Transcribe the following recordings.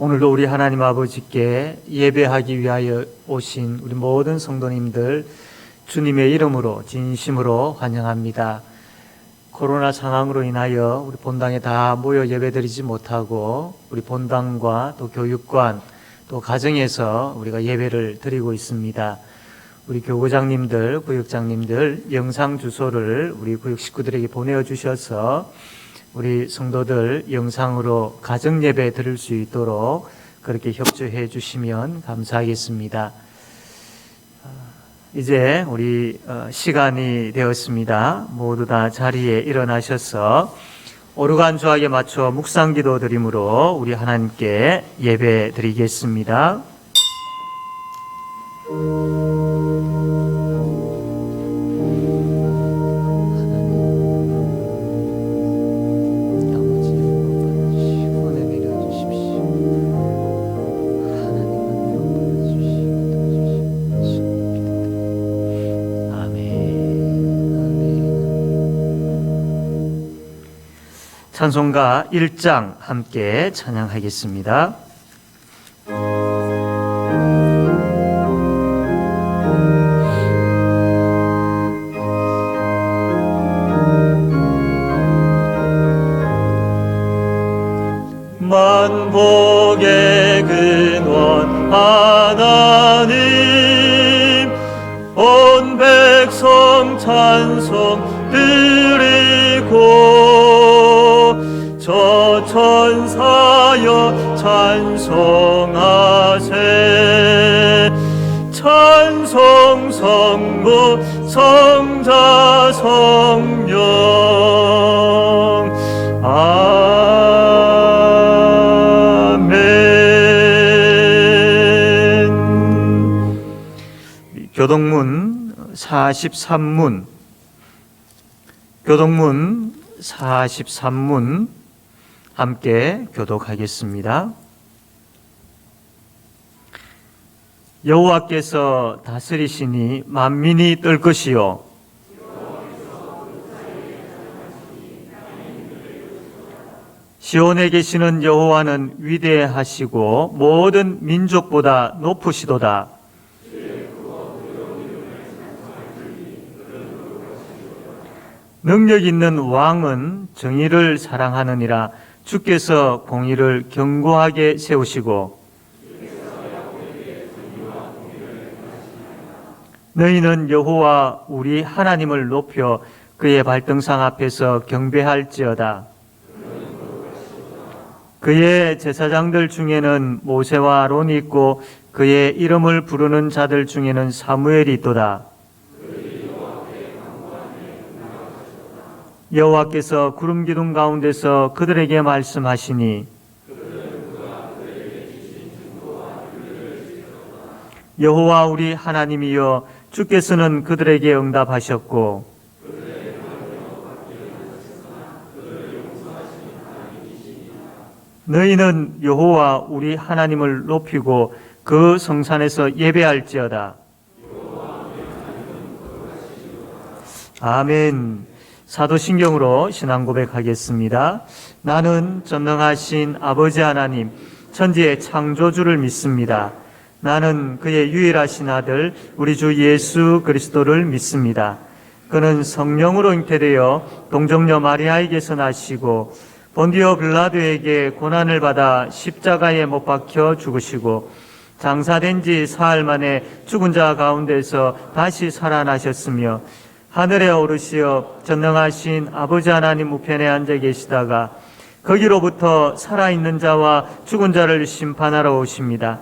오늘도 우리 하나님 아버지께 예배하기 위하여 오신 우리 모든 성도님들 주님의 이름으로 진심으로 환영합니다. 코로나 상황으로 인하여 우리 본당에 다 모여 예배드리지 못하고 우리 본당과 또 교육관 또 가정에서 우리가 예배를 드리고 있습니다. 우리 교구장님들, 구역장님들 영상 주소를 우리 구역 식구들에게 보내주셔서 우리 성도들 영상으로 가정 예배 드릴 수 있도록 그렇게 협조해 주시면 감사하겠습니다. 이제 우리 시간이 되었습니다. 모두 다 자리에 일어나셔서 오르간 주악에 맞춰 묵상 기도 드림으로 우리 하나님께 예배 드리겠습니다. 찬송가 1장 함께 찬양하겠습니다. 만복의 근원 하나님, 온 백성 찬송 드리고 저 천사여 찬송하세. 찬송 성부 성자 성령 아멘. 교동문 43문 교동문 43문 함께 교독하겠습니다. 여호와께서 다스리시니 만민이 떨 것이요 시온에 계시는 여호와는 위대하시고 모든 민족보다 높으시도다. 능력 있는 왕은 정의를 사랑하느니라. 주께서 공의를 견고하게 세우시고 너희는 여호와 우리 하나님을 높여 그의 발등상 앞에서 경배할지어다. 그의 제사장들 중에는 모세와 아론이 있고 그의 이름을 부르는 자들 중에는 사무엘이 있도다. 여호와께서 구름 기둥 가운데서 그들에게 말씀하시니 여호와 우리 하나님이여 주께서는 그들에게 응답하셨고 너희는 여호와 우리 하나님을 높이고 그 성산에서 예배할지어다. 아멘. 사도신경으로 신앙 고백하겠습니다. 나는 전능하신 아버지 하나님, 천지의 창조주를 믿습니다. 나는 그의 유일하신 아들 우리 주 예수 그리스도를 믿습니다. 그는 성령으로 잉태되어 동정녀 마리아에게서 나시고 본디오 빌라도에게 고난을 받아 십자가에 못 박혀 죽으시고 장사된 지 사흘 만에 죽은 자 가운데서 다시 살아나셨으며 하늘에 오르시어 전능하신 아버지 하나님 우편에 앉아 계시다가 거기로부터 살아있는 자와 죽은 자를 심판하러 오십니다.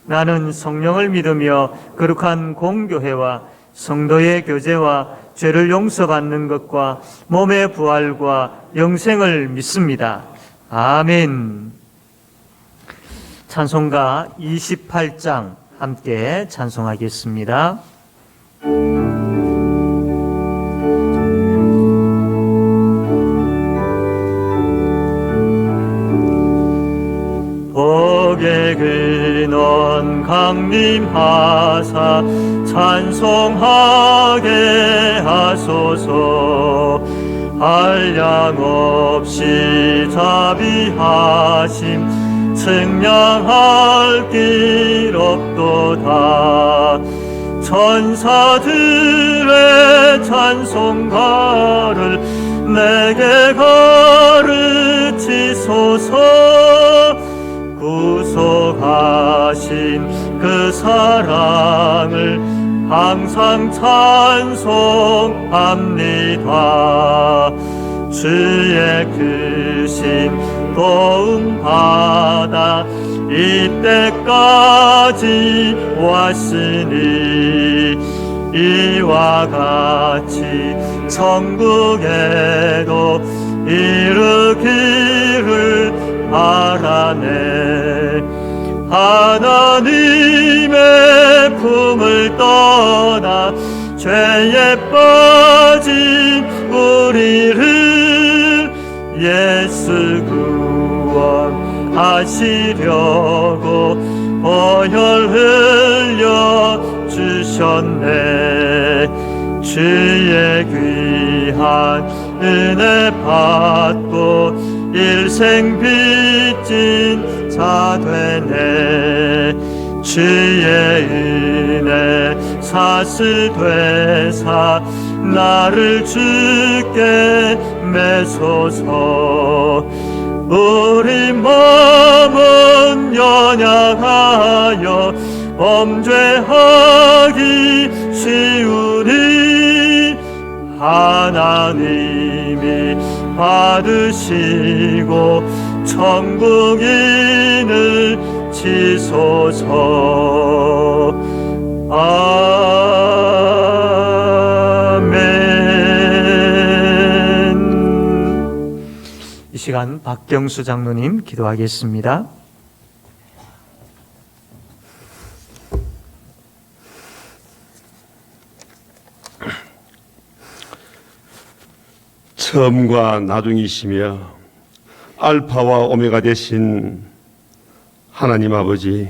나는 성령을 믿으며 거룩한 공교회와 성도의 교제와 죄를 용서받는 것과 몸의 부활과 영생을 믿습니다. 아멘. 찬송가 28장 함께 찬송하겠습니다. 복의 근원 강림하사 찬송하게 하소서. 한량없이 자비하심 측량할 길 없도다. 천사들의 찬송가를 내게 가르치소서. 구속하신 그 사랑을 항상 찬송합니다. 주의 크신 도움 받아 이때까지 왔으니 이와 같이 천국에도 이르기를 바라네. 하나님의 품을 떠나 죄에 빠진 우리를 예수 구원하시려고 보혈 흘려 주셨네. 주의 귀한 은혜 받고 일생 빚진 자 되네. 주의 은혜 사슬 되사 나를 주께 매소서. 우리 몸은 연약하여 범죄하기 쉬우니 하나님이 받으시고 천국인을 치소서. 아멘. 이 시간 박경수 장로님 기도하겠습니다. 처음과 나중이시며 알파와 오메가 되신 하나님 아버지,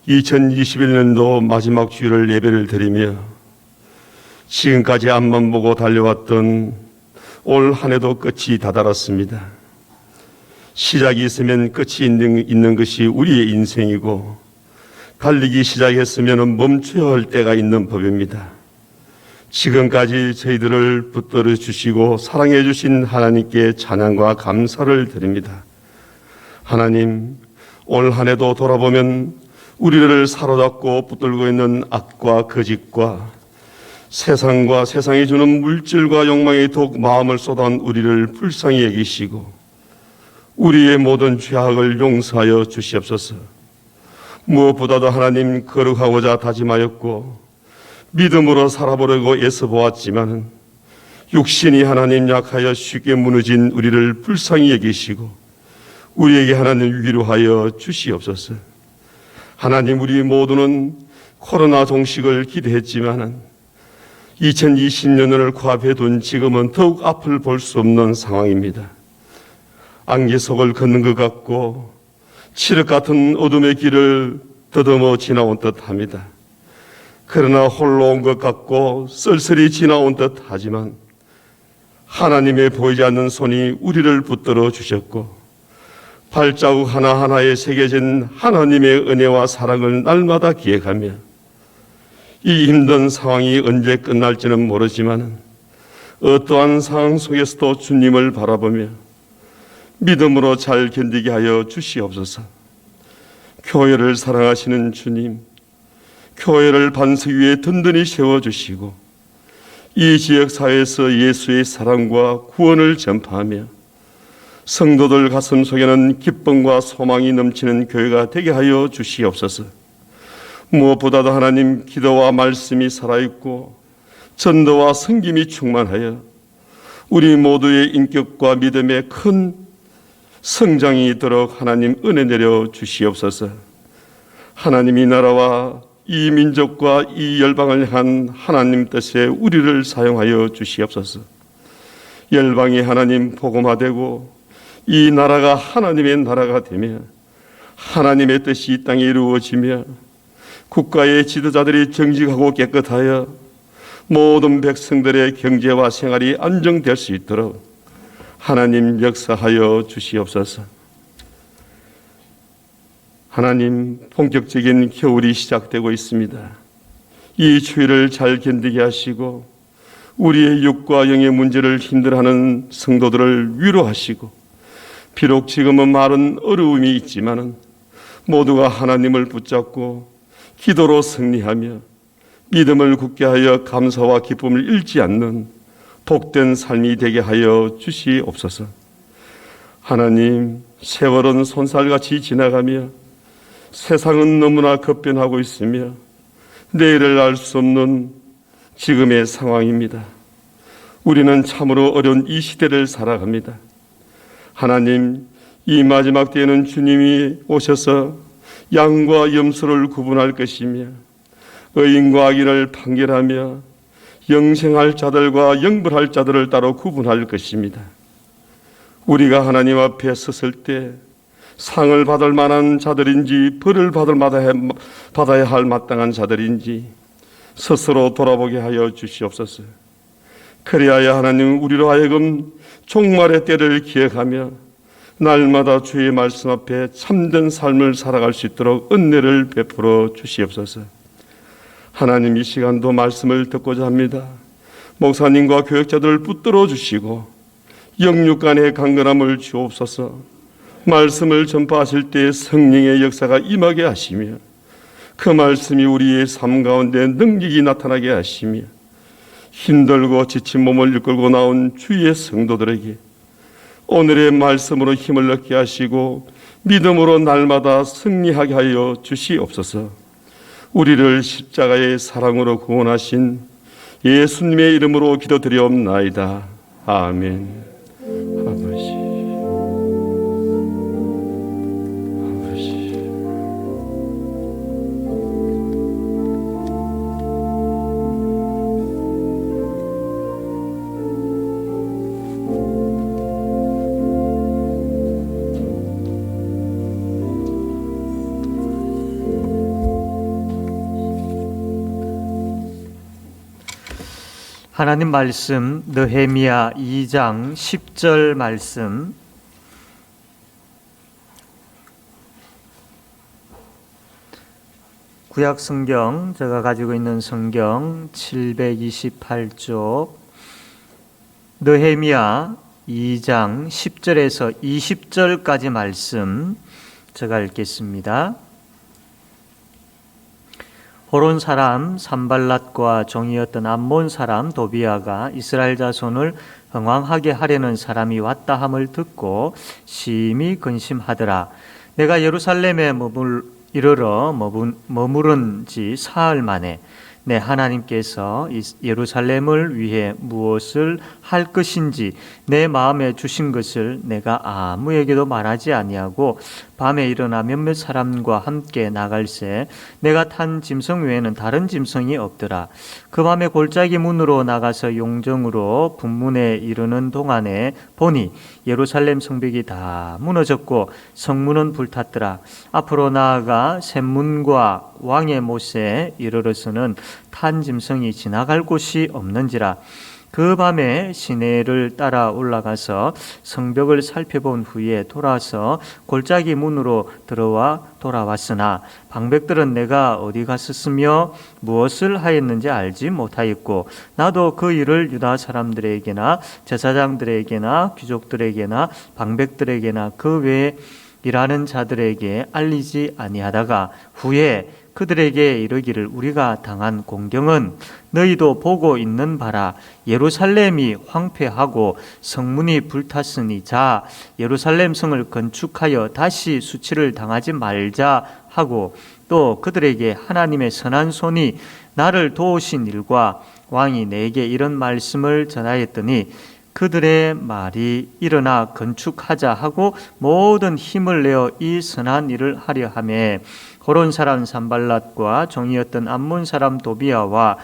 2021년도 마지막 주일을 예배를 드리며 지금까지 앞만 보고 달려왔던 올 한 해도 끝이 다다랐습니다. 시작이 있으면 끝이 있는 것이 우리의 인생이고, 달리기 시작했으면 멈춰야 할 때가 있는 법입니다. 지금까지 저희들을 붙들어 주시고 사랑해 주신 하나님께 찬양과 감사를 드립니다. 하나님, 올 한 해도 돌아보면 우리를 사로잡고 붙들고 있는 악과 거짓과 세상과 세상이 주는 물질과 욕망에 더욱 마음을 쏟아온 우리를 불쌍히 여기시고 우리의 모든 죄악을 용서하여 주시옵소서. 무엇보다도 하나님, 거룩하고자 다짐하였고 믿음으로 살아보려고 애써보았지만 육신이 하나님 약하여 쉽게 무너진 우리를 불쌍히 여기시고 우리에게 하나님 위로하여 주시옵소서. 하나님, 우리 모두는 코로나 종식을 기대했지만 2020년을 코앞에 둔 지금은 더욱 앞을 볼 수 없는 상황입니다. 안개 속을 걷는 것 같고 칠흑 같은 어둠의 길을 더듬어 지나온 듯합니다. 그러나 홀로 온 것 같고 쓸쓸히 지나온 듯하지만 하나님의 보이지 않는 손이 우리를 붙들어 주셨고 발자국 하나하나에 새겨진 하나님의 은혜와 사랑을 날마다 기억하며 이 힘든 상황이 언제 끝날지는 모르지만 어떠한 상황 속에서도 주님을 바라보며 믿음으로 잘 견디게 하여 주시옵소서. 교회를 사랑하시는 주님, 교회를 반석 위에 든든히 세워주시고 이 지역사회에서 예수의 사랑과 구원을 전파하며 성도들 가슴 속에는 기쁨과 소망이 넘치는 교회가 되게 하여 주시옵소서. 무엇보다도 하나님, 기도와 말씀이 살아있고 전도와 섬김이 충만하여 우리 모두의 인격과 믿음에 큰 성장이 있도록 하나님 은혜 내려 주시옵소서. 하나님, 이 나라와 이 민족과 이 열방을 향한 하나님 뜻에 우리를 사용하여 주시옵소서. 열방이 하나님 복음화되고 이 나라가 하나님의 나라가 되며 하나님의 뜻이 이 땅에 이루어지며 국가의 지도자들이 정직하고 깨끗하여 모든 백성들의 경제와 생활이 안정될 수 있도록 하나님 역사하여 주시옵소서. 하나님, 본격적인 겨울이 시작되고 있습니다. 이 추위를 잘 견디게 하시고 우리의 육과 영의 문제를 힘들어하는 성도들을 위로하시고, 비록 지금은 많은 어려움이 있지만 모두가 하나님을 붙잡고 기도로 승리하며 믿음을 굳게 하여 감사와 기쁨을 잃지 않는 복된 삶이 되게 하여 주시옵소서. 하나님, 세월은 손살같이 지나가며 세상은 너무나 급변하고 있으며 내일을 알 수 없는 지금의 상황입니다. 우리는 참으로 어려운 이 시대를 살아갑니다. 하나님, 이 마지막 때에는 주님이 오셔서 양과 염소를 구분할 것이며 의인과 악인을 판결하며 영생할 자들과 영불할 자들을 따로 구분할 것입니다. 우리가 하나님 앞에 섰을 때 상을 받을 만한 자들인지 벌을 받아야 할 마땅한 자들인지 스스로 돌아보게 하여 주시옵소서. 그리하여 하나님, 우리로 하여금 종말의 때를 기억하며 날마다 주의 말씀 앞에 참된 삶을 살아갈 수 있도록 은혜를 베풀어 주시옵소서. 하나님, 이 시간도 말씀을 듣고자 합니다. 목사님과 교역자들을 붙들어 주시고 영육 간의 강건함을 주옵소서. 말씀을 전파하실 때 성령의 역사가 임하게 하시며 그 말씀이 우리의 삶 가운데 능력이 나타나게 하시며 힘들고 지친 몸을 이끌고 나온 주의 성도들에게 오늘의 말씀으로 힘을 얻게 하시고 믿음으로 날마다 승리하게 하여 주시옵소서. 우리를 십자가의 사랑으로 구원하신 예수님의 이름으로 기도드리옵나이다. 아멘. 아버지. 하나님 말씀 느헤미야 2장 10절 말씀, 구약 성경, 제가 가지고 있는 성경 728쪽 느헤미야 2장 10절에서 20절까지 말씀 제가 읽겠습니다. 호론 사람 산발랏과 종이었던 암몬 사람 도비아가 이스라엘 자손을 흥왕하게 하려는 사람이 왔다 함을 듣고 심히 근심하더라. 내가 예루살렘에 이르러 머무른 지 사흘 만에 내 하나님께서 예루살렘을 위해 무엇을 할 것인지 내 마음에 주신 것을 내가 아무에게도 말하지 아니하고 밤에 일어나 몇몇 사람과 함께 나갈새 내가 탄 짐승 외에는 다른 짐승이 없더라. 그 밤에 골짜기 문으로 나가서 용정으로 분문에 이르는 동안에 보니 예루살렘 성벽이 다 무너졌고 성문은 불탔더라. 앞으로 나아가 샘문과 왕의 못에 이르러서는 탄 짐승이 지나갈 곳이 없는지라. 그 밤에 시내를 따라 올라가서 성벽을 살펴본 후에 돌아서 골짜기 문으로 들어와 돌아왔으나 방백들은 내가 어디 갔었으며 무엇을 하였는지 알지 못하였고 나도 그 일을 유다 사람들에게나 제사장들에게나 귀족들에게나 방백들에게나 그 외에 일하는 자들에게 알리지 아니하다가 후에 그들에게 이르기를 우리가 당한 공경은 너희도 보고 있는 바라. 예루살렘이 황폐하고 성문이 불탔으니 자 예루살렘 성을 건축하여 다시 수치를 당하지 말자 하고 또 그들에게 하나님의 선한 손이 나를 도우신 일과 왕이 내게 이런 말씀을 전하였더니 그들의 말이 일어나 건축하자 하고 모든 힘을 내어 이 선한 일을 하려 하매 호론 사람 산발랏과 종이었던 암몬 사람 도비아와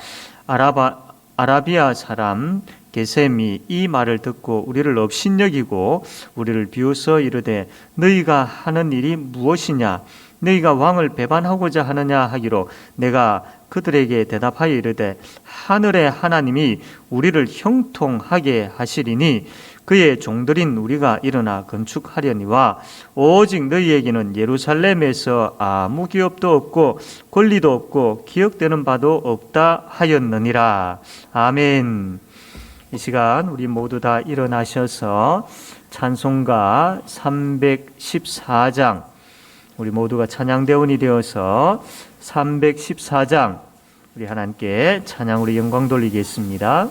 아라비아 사람 게셈이 이 말을 듣고 우리를 업신여기고 우리를 비웃어 이르되 너희가 하는 일이 무엇이냐 너희가 왕을 배반하고자 하느냐 하기로 내가 그들에게 대답하여 이르되 하늘의 하나님이 우리를 형통하게 하시리니 그의 종들인 우리가 일어나 건축하려니와 오직 너희에게는 예루살렘에서 아무 기업도 없고 권리도 없고 기억되는 바도 없다 하였느니라. 아멘. 이 시간 우리 모두 다 일어나셔서 찬송가 314장, 우리 모두가 찬양대원이 되어서 314장 우리 하나님께 찬양으로 영광 돌리겠습니다.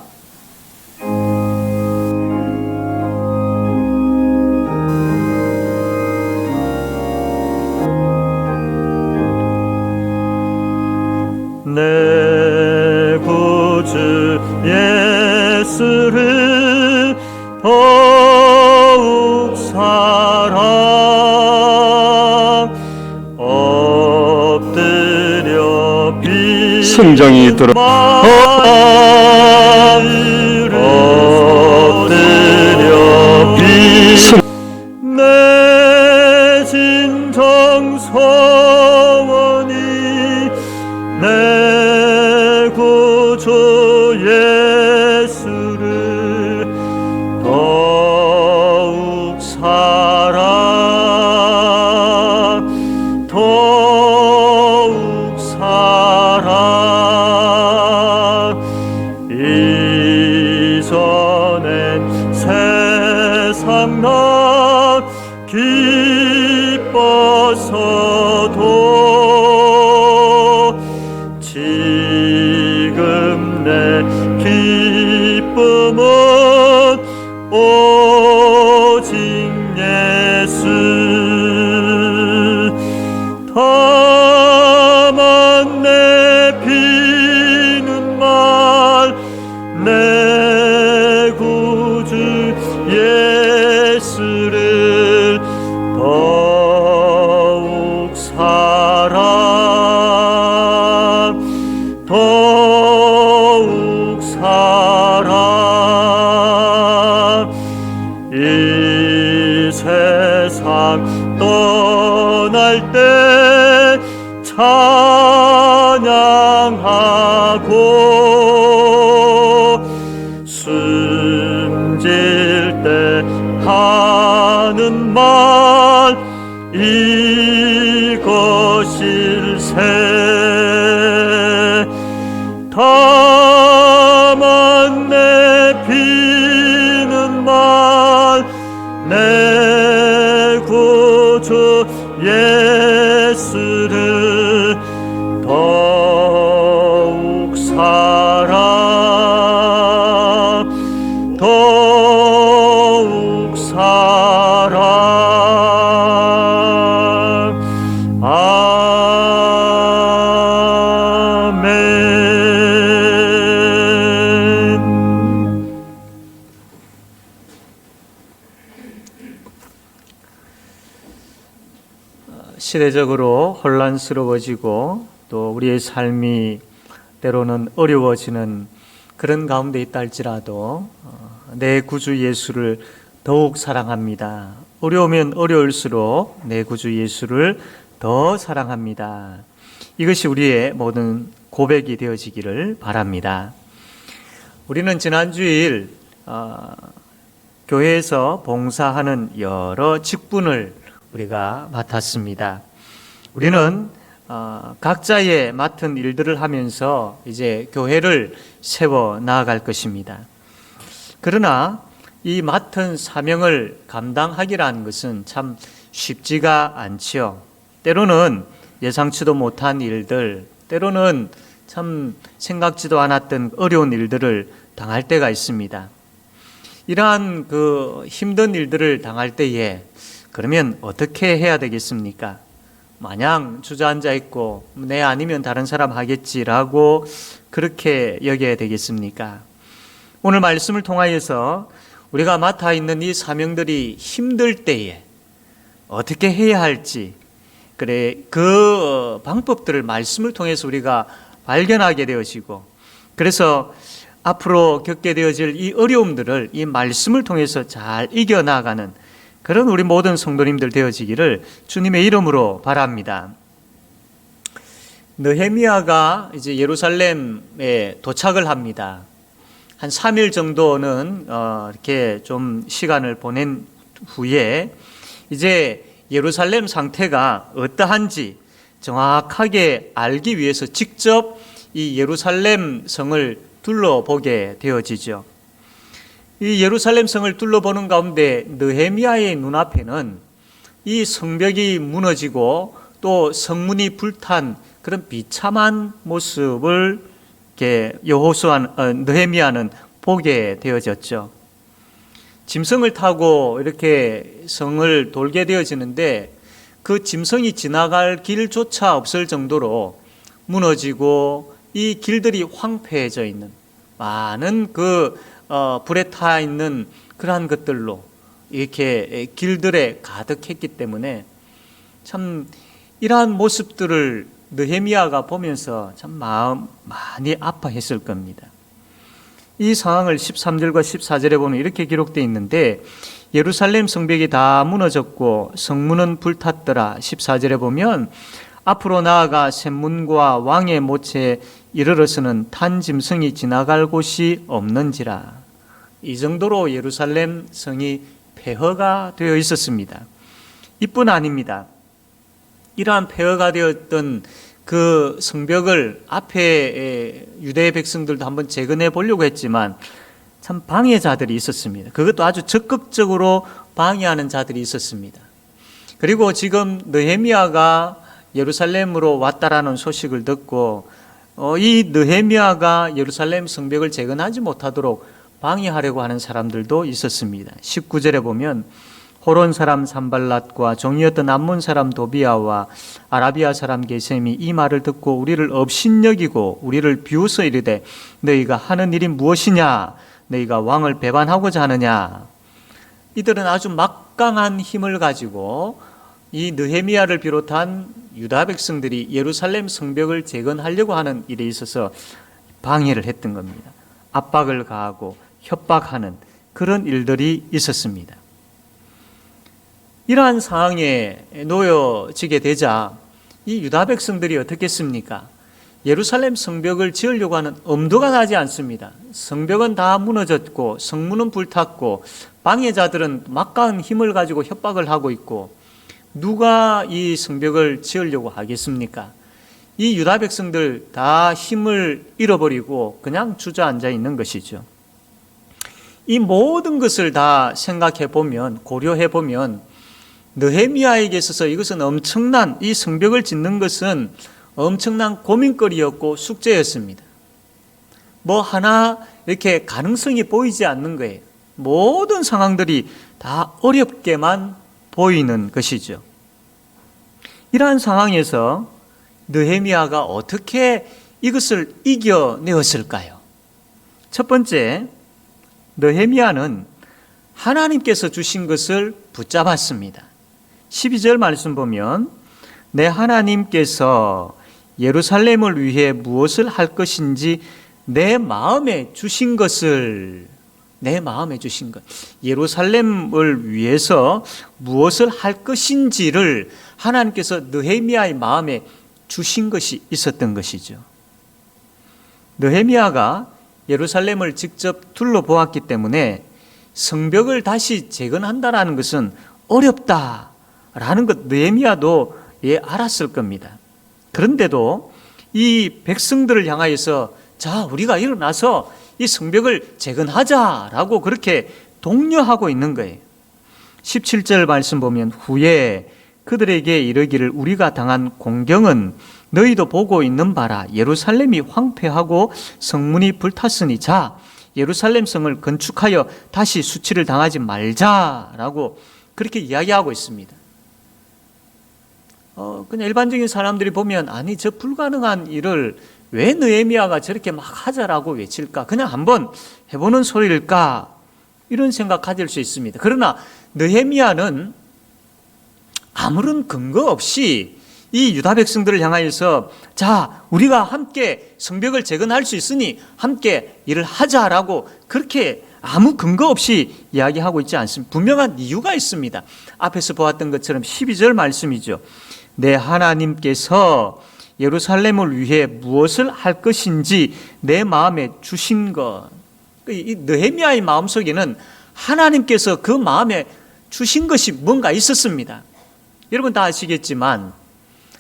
내 구주 예수를 더욱 사랑 엎드려 비 성장이 들어 엎드려 비 내 진정 소원이 내 구주 예수를 더욱 사랑 더욱 사랑 이전엔 세상 난 기뻐서도 지금 내 기쁨은 오직 예수 다만 내 비는 말 내 구주 예수를 더욱 사랑 더욱 사랑 이 세상 떠날 때 찬양하고 숨질 때 하는 말 이것일세 다만 내 비는 말 내 구주 예수를 더욱 사랑 더욱 사랑 아멘. 시대적으로 혼란스러워지고 또 우리의 삶이 때로는 어려워지는 그런 가운데 있다 할지라도 내 구주 예수를 더욱 사랑합니다. 어려우면 어려울수록 내 구주 예수를 더 사랑합니다. 이것이 우리의 모든 고백이 되어지기를 바랍니다. 우리는 지난 주일 교회에서 봉사하는 여러 직분을 우리가 맡았습니다. 우리는 각자의 맡은 일들을 하면서 이제 교회를 세워 나아갈 것입니다. 그러나 이 맡은 사명을 감당하기라는 것은 참 쉽지가 않지요. 때로는 예상치도 못한 일들, 때로는 참 생각지도 않았던 어려운 일들을 당할 때가 있습니다. 이러한 그 힘든 일들을 당할 때에 그러면 어떻게 해야 되겠습니까? 마냥 주저앉아 있고 내 아니면 다른 사람 하겠지라고 그렇게 여겨야 되겠습니까? 오늘 말씀을 통하여서 우리가 맡아 있는 이 사명들이 힘들 때에 어떻게 해야 할지 그래 그 방법들을 말씀을 통해서 우리가 발견하게 되어지고 그래서 앞으로 겪게 되어질 이 어려움들을 이 말씀을 통해서 잘 이겨나가는 그런 우리 모든 성도님들 되어지기를 주님의 이름으로 바랍니다. 느헤미야가 이제 예루살렘에 도착을 합니다. 한 3일 정도는 이렇게 좀 시간을 보낸 후에 이제 예루살렘 상태가 어떠한지 정확하게 알기 위해서 직접 이 예루살렘 성을 둘러보게 되어지죠. 이 예루살렘 성을 둘러보는 가운데 느헤미야의 눈앞에는 이 성벽이 무너지고 또 성문이 불탄 그런 비참한 모습을 이렇게 느헤미야는 보게 되어졌죠. 짐승을 타고 이렇게 성을 돌게 되어지는데 그 짐승이 지나갈 길조차 없을 정도로 무너지고 이 길들이 황폐해져 있는 많은 불에 타 있는 그러한 것들로 이렇게 길들에 가득했기 때문에 참 이러한 모습들을 느헤미야가 보면서 참 마음 많이 아파했을 겁니다. 이 상황을 13절과 14절에 보면 이렇게 기록되어 있는데 예루살렘 성벽이 다 무너졌고 성문은 불탔더라. 14절에 보면 앞으로 나아가 샘문과 왕의 모체에 이르러서는 탄 짐승이 지나갈 곳이 없는지라. 이 정도로 예루살렘 성이 폐허가 되어 있었습니다. 이뿐 아닙니다. 이러한 폐허가 되었던 그 성벽을 앞에 유대 백성들도 한번 재건해 보려고 했지만 참 방해자들이 있었습니다. 그것도 아주 적극적으로 방해하는 자들이 있었습니다. 그리고 지금 느헤미야가 예루살렘으로 왔다라는 소식을 듣고 이 느헤미야가 예루살렘 성벽을 재건하지 못하도록 방해하려고 하는 사람들도 있었습니다. 19절에 보면 호론 사람 산발랏과 종이었던 암몬 사람 도비아와 아라비아 사람 게셈이 이 말을 듣고 우리를 업신여기고 우리를 비웃어 이르되 너희가 하는 일이 무엇이냐? 너희가 왕을 배반하고자 하느냐? 이들은 아주 막강한 힘을 가지고 이 느헤미야를 비롯한 유다 백성들이 예루살렘 성벽을 재건하려고 하는 일에 있어서 방해를 했던 겁니다. 압박을 가하고 협박하는 그런 일들이 있었습니다. 이러한 상황에 놓여지게 되자 이 유다 백성들이 어떻게 했습니까? 예루살렘 성벽을 지으려고 하는 엄두가 나지 않습니다. 성벽은 다 무너졌고 성문은 불탔고 방해자들은 막강한 힘을 가지고 협박을 하고 있고 누가 이 성벽을 지으려고 하겠습니까? 이 유다 백성들 다 힘을 잃어버리고 그냥 주저앉아 있는 것이죠. 이 모든 것을 다 생각해 보면, 고려해 보면 느헤미야에게 있어서 이것은 엄청난, 이 성벽을 짓는 것은 엄청난 고민거리였고 숙제였습니다. 뭐 하나 이렇게 가능성이 보이지 않는 거예요. 모든 상황들이 다 어렵게만 보이는 것이죠. 이러한 상황에서 느헤미야가 어떻게 이것을 이겨내었을까요? 첫 번째, 느헤미야는 하나님께서 주신 것을 붙잡았습니다. 12절 말씀 보면 내 하나님께서 예루살렘을 위해 무엇을 할 것인지 내 마음에 주신 것을, 내 마음에 주신 것, 예루살렘을 위해서 무엇을 할 것인지를 하나님께서 느헤미야의 마음에 주신 것이 있었던 것이죠. 느헤미야가 예루살렘을 직접 둘러보았기 때문에 성벽을 다시 재건한다라는 것은 어렵다라는 것 느헤미야도 알았을 겁니다. 그런데도 이 백성들을 향하여서 자, 우리가 일어나서 이 성벽을 재건하자라고 그렇게 독려하고 있는 거예요. 17절 말씀 보면 후에 그들에게 이르기를 우리가 당한 공경은 너희도 보고 있는 바라. 예루살렘이 황폐하고 성문이 불탔으니 자, 예루살렘 성을 건축하여 다시 수치를 당하지 말자라고 그렇게 이야기하고 있습니다. 그냥 일반적인 사람들이 보면 아니 저 불가능한 일을 왜 느헤미야가 저렇게 막 하자라고 외칠까? 그냥 한번 해보는 소리일까? 이런 생각 가질 수 있습니다. 그러나 느헤미야는 아무런 근거 없이 이 유다 백성들을 향하여서 자, 우리가 함께 성벽을 재건할 수 있으니 함께 일을 하자라고 그렇게 아무 근거 없이 이야기하고 있지 않습니다. 분명한 이유가 있습니다. 앞에서 보았던 것처럼 12절 말씀이죠. 내 하나님께서 예루살렘을 위해 무엇을 할 것인지 내 마음에 주신 것. 이 느헤미야의 마음속에는 하나님께서 그 마음에 주신 것이 뭔가 있었습니다. 여러분 다 아시겠지만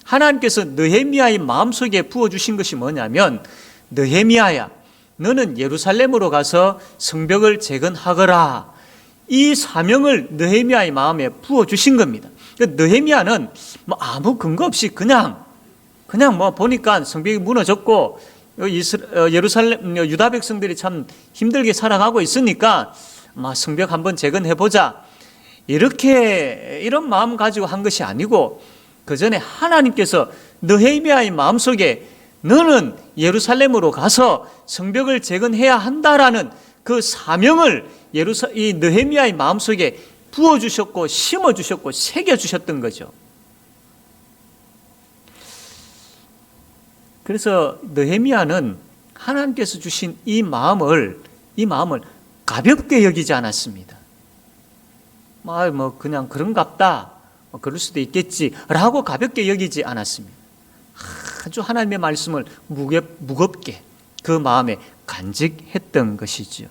하나님께서 느헤미야의 마음속에 부어주신 것이 뭐냐면, 느헤미야야, 너는 예루살렘으로 가서 성벽을 재건하거라. 이 사명을 느헤미야의 마음에 부어주신 겁니다. 느헤미야는 뭐 아무 근거 없이 그냥 뭐 보니까 성벽이 무너졌고 예루살렘 유다 백성들이 참 힘들게 살아가고 있으니까 성벽 한번 재건해보자, 이런 마음 가지고 한 것이 아니고, 그 전에 하나님께서 느헤미야의 마음속에 너는 예루살렘으로 가서 성벽을 재건해야 한다라는 그 사명을 이 느헤미야의 마음속에 부어주셨고 심어주셨고 새겨주셨던 거죠. 그래서 느헤미야는 하나님께서 주신 이 마음을 가볍게 여기지 않았습니다. 뭐 그냥 그런갑다, 그럴 수도 있겠지라고 가볍게 여기지 않았습니다. 아주 하나님의 말씀을 무겁게 그 마음에 간직했던 것이지요.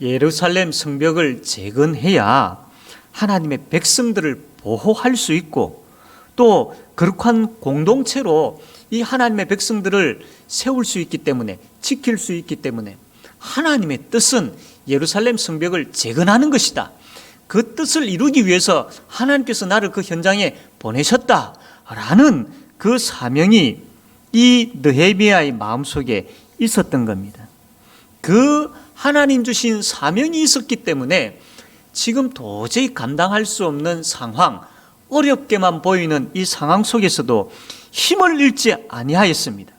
예루살렘 성벽을 재건해야 하나님의 백성들을 보호할 수 있고, 또 거룩한 공동체로 이 하나님의 백성들을 세울 수 있기 때문에, 지킬 수 있기 때문에 하나님의 뜻은 예루살렘 성벽을 재건하는 것이다. 그 뜻을 이루기 위해서 하나님께서 나를 그 현장에 보내셨다라는 그 사명이 이 느헤미야의 마음속에 있었던 겁니다. 그 하나님 주신 사명이 있었기 때문에 지금 도저히 감당할 수 없는 상황, 어렵게만 보이는 이 상황 속에서도 힘을 잃지 아니하였습니다.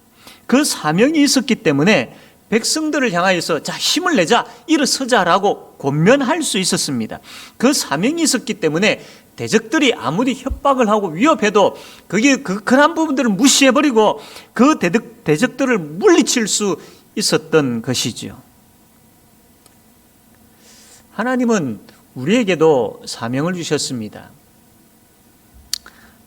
그 사명이 있었기 때문에 백성들을 향하여서 자, 힘을 내자, 일어서자라고 권면할 수 있었습니다. 그 사명이 있었기 때문에 대적들이 아무리 협박을 하고 위협해도 그런 부분들을 무시해버리고 그 대적들을 물리칠 수 있었던 것이지요. 하나님은 우리에게도 사명을 주셨습니다.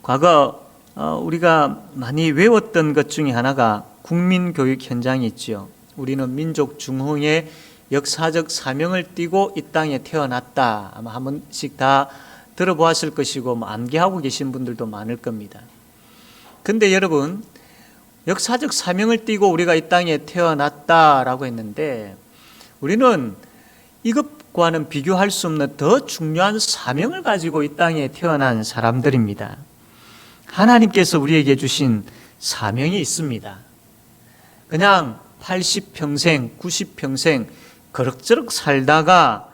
과거 우리가 많이 외웠던 것 중에 하나가 국민교육 현장이 있죠. 우리는 민족 중흥의 역사적 사명을 띠고 이 땅에 태어났다. 아마 한 번씩 다 들어보았을 것이고 암기하고 계신 분들도 많을 겁니다. 근데 여러분, 역사적 사명을 띠고 우리가 이 땅에 태어났다라고 했는데, 우리는 이것과는 비교할 수 없는 더 중요한 사명을 가지고 이 땅에 태어난 사람들입니다. 하나님께서 우리에게 주신 사명이 있습니다. 그냥 80평생, 90평생 그럭저럭 살다가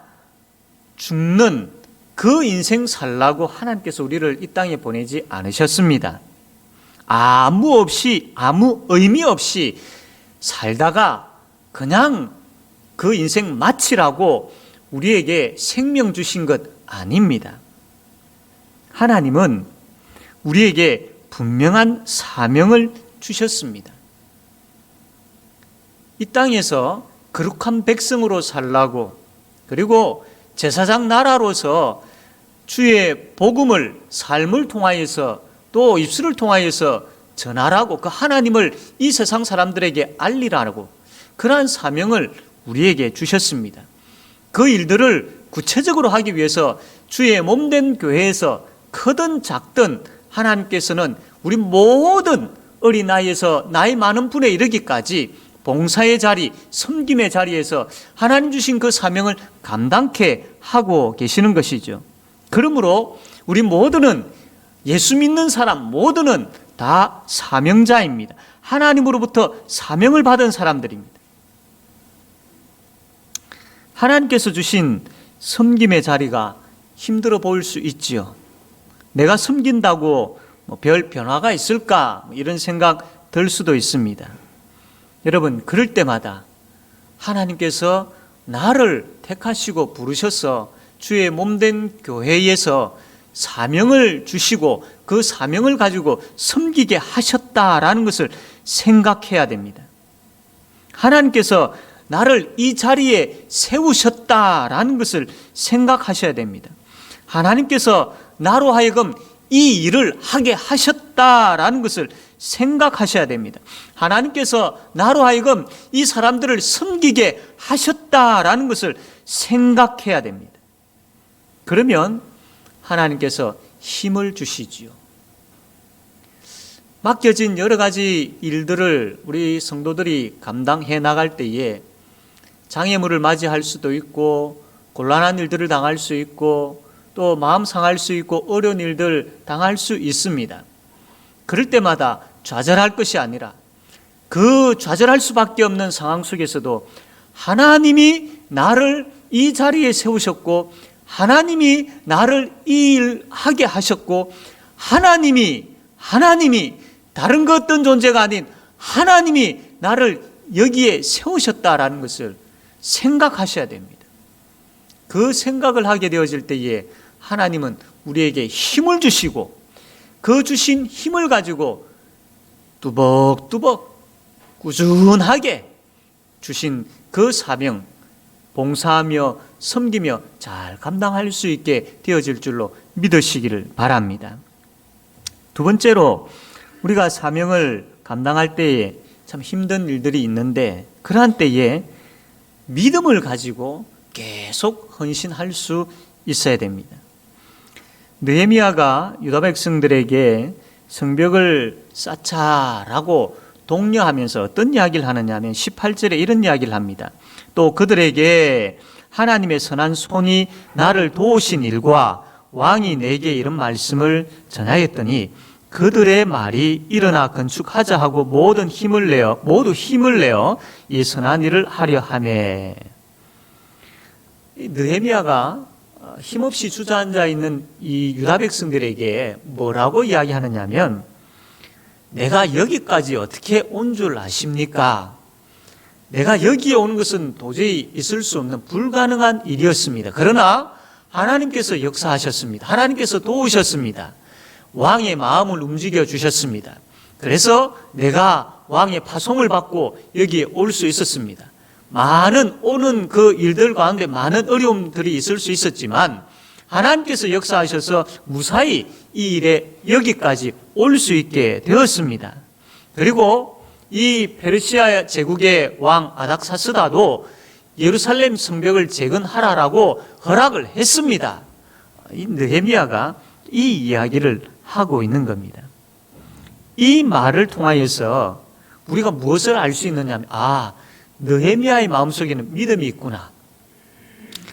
죽는 그 인생 살라고 하나님께서 우리를 이 땅에 보내지 않으셨습니다. 아무 의미 없이 살다가 그냥 그 인생 마치라고 우리에게 생명 주신 것 아닙니다. 하나님은 우리에게 분명한 사명을 주셨습니다. 이 땅에서 거룩한 백성으로 살라고, 그리고 제사장 나라로서 주의 복음을 삶을 통하여서 또 입술을 통하여서 전하라고, 그 하나님을 이 세상 사람들에게 알리라고, 그러한 사명을 우리에게 주셨습니다. 그 일들을 구체적으로 하기 위해서 주의 몸된 교회에서 크든 작든 하나님께서는 우리 모든 어린아이에서 나이 많은 분에 이르기까지 봉사의 자리, 섬김의 자리에서 하나님 주신 그 사명을 감당케 하고 계시는 것이죠. 그러므로 우리 모두는, 예수 믿는 사람 모두는 다 사명자입니다. 하나님으로부터 사명을 받은 사람들입니다. 하나님께서 주신 섬김의 자리가 힘들어 보일 수 있지요. 내가 섬긴다고 별 변화가 있을까, 이런 생각 들 수도 있습니다. 여러분, 그럴 때마다 하나님께서 나를 택하시고 부르셔서 주의 몸된 교회에서 사명을 주시고 그 사명을 가지고 섬기게 하셨다라는 것을 생각해야 됩니다. 하나님께서 나를 이 자리에 세우셨다라는 것을 생각하셔야 됩니다. 하나님께서 나로 하여금 이 일을 하게 하셨다라는 것을 생각하셔야 됩니다. 하나님께서 나로 하여금 이 사람들을 섬기게 하셨다라는 것을 생각해야 됩니다. 그러면 하나님께서 힘을 주시지요. 맡겨진 여러 가지 일들을 우리 성도들이 감당해 나갈 때에 장애물을 맞이할 수도 있고 곤란한 일들을 당할 수 있고 또 마음 상할 수 있고 어려운 일들 당할 수 있습니다. 그럴 때마다 좌절할 것이 아니라 그 좌절할 수밖에 없는 상황 속에서도 하나님이 나를 이 자리에 세우셨고 하나님이 나를 이 일 하게 하셨고 하나님이 다른 것 어떤 존재가 아닌 하나님이 나를 여기에 세우셨다라는 것을 생각하셔야 됩니다. 그 생각을 하게 되어질 때에 하나님은 우리에게 힘을 주시고 그 주신 힘을 가지고 뚜벅뚜벅 꾸준하게 주신 그 사명 봉사하며 섬기며 잘 감당할 수 있게 되어질 줄로 믿으시기를 바랍니다. 두 번째로 우리가 사명을 감당할 때에 참 힘든 일들이 있는데 그러한 때에 믿음을 가지고 계속 헌신할 수 있어야 됩니다. 느헤미야가 유다 백성들에게 성벽을 쌓자라고 독려하면서 어떤 이야기를 하느냐 하면 18절에 이런 이야기를 합니다. 또 그들에게 하나님의 선한 손이 나를 도우신 일과 왕이 내게 이런 말씀을 전하였더니 그들의 말이 일어나 건축하자 하고 모두 힘을 내어 이 선한 일을 하려 하매. 느헤미야가 힘없이 주저앉아 있는 이 유다 백성들에게 뭐라고 이야기하느냐면 내가 여기까지 어떻게 온 줄 아십니까? 내가 여기에 오는 것은 도저히 있을 수 없는 불가능한 일이었습니다. 그러나 하나님께서 역사하셨습니다. 하나님께서 도우셨습니다. 왕의 마음을 움직여 주셨습니다. 그래서 내가 왕의 파송을 받고 여기에 올 수 있었습니다. 많은 오는 그 일들 가운데 많은 어려움들이 있을 수 있었지만 하나님께서 역사하셔서 무사히 이 일에 여기까지 올 수 있게 되었습니다. 그리고 이 페르시아 제국의 왕 아닥사스다도 예루살렘 성벽을 재건하라라고 허락을 했습니다. 이 느헤미야가 이 이야기를 하고 있는 겁니다. 이 말을 통하여서 우리가 무엇을 알 수 있느냐 하면 느헤미야의 마음속에는 믿음이 있구나.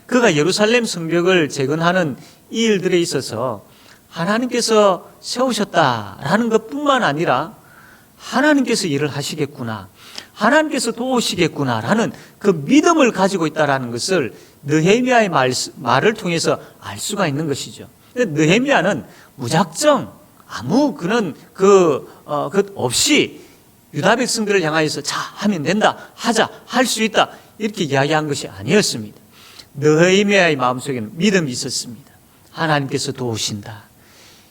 그가 예루살렘 성벽을 재건하는 이 일들에 있어서 하나님께서 세우셨다라는 것뿐만 아니라 하나님께서 일을 하시겠구나, 하나님께서 도우시겠구나라는 그 믿음을 가지고 있다라는 것을 느헤미야의 말을 통해서 알 수가 있는 것이죠. 느헤미야는 무작정 아무 그런 것 없이 유다 백성들을 향하여서 자 하면 된다, 하자, 할 수 있다 이렇게 이야기한 것이 아니었습니다. 느헤미야의 마음속에는 믿음이 있었습니다. 하나님께서 도우신다.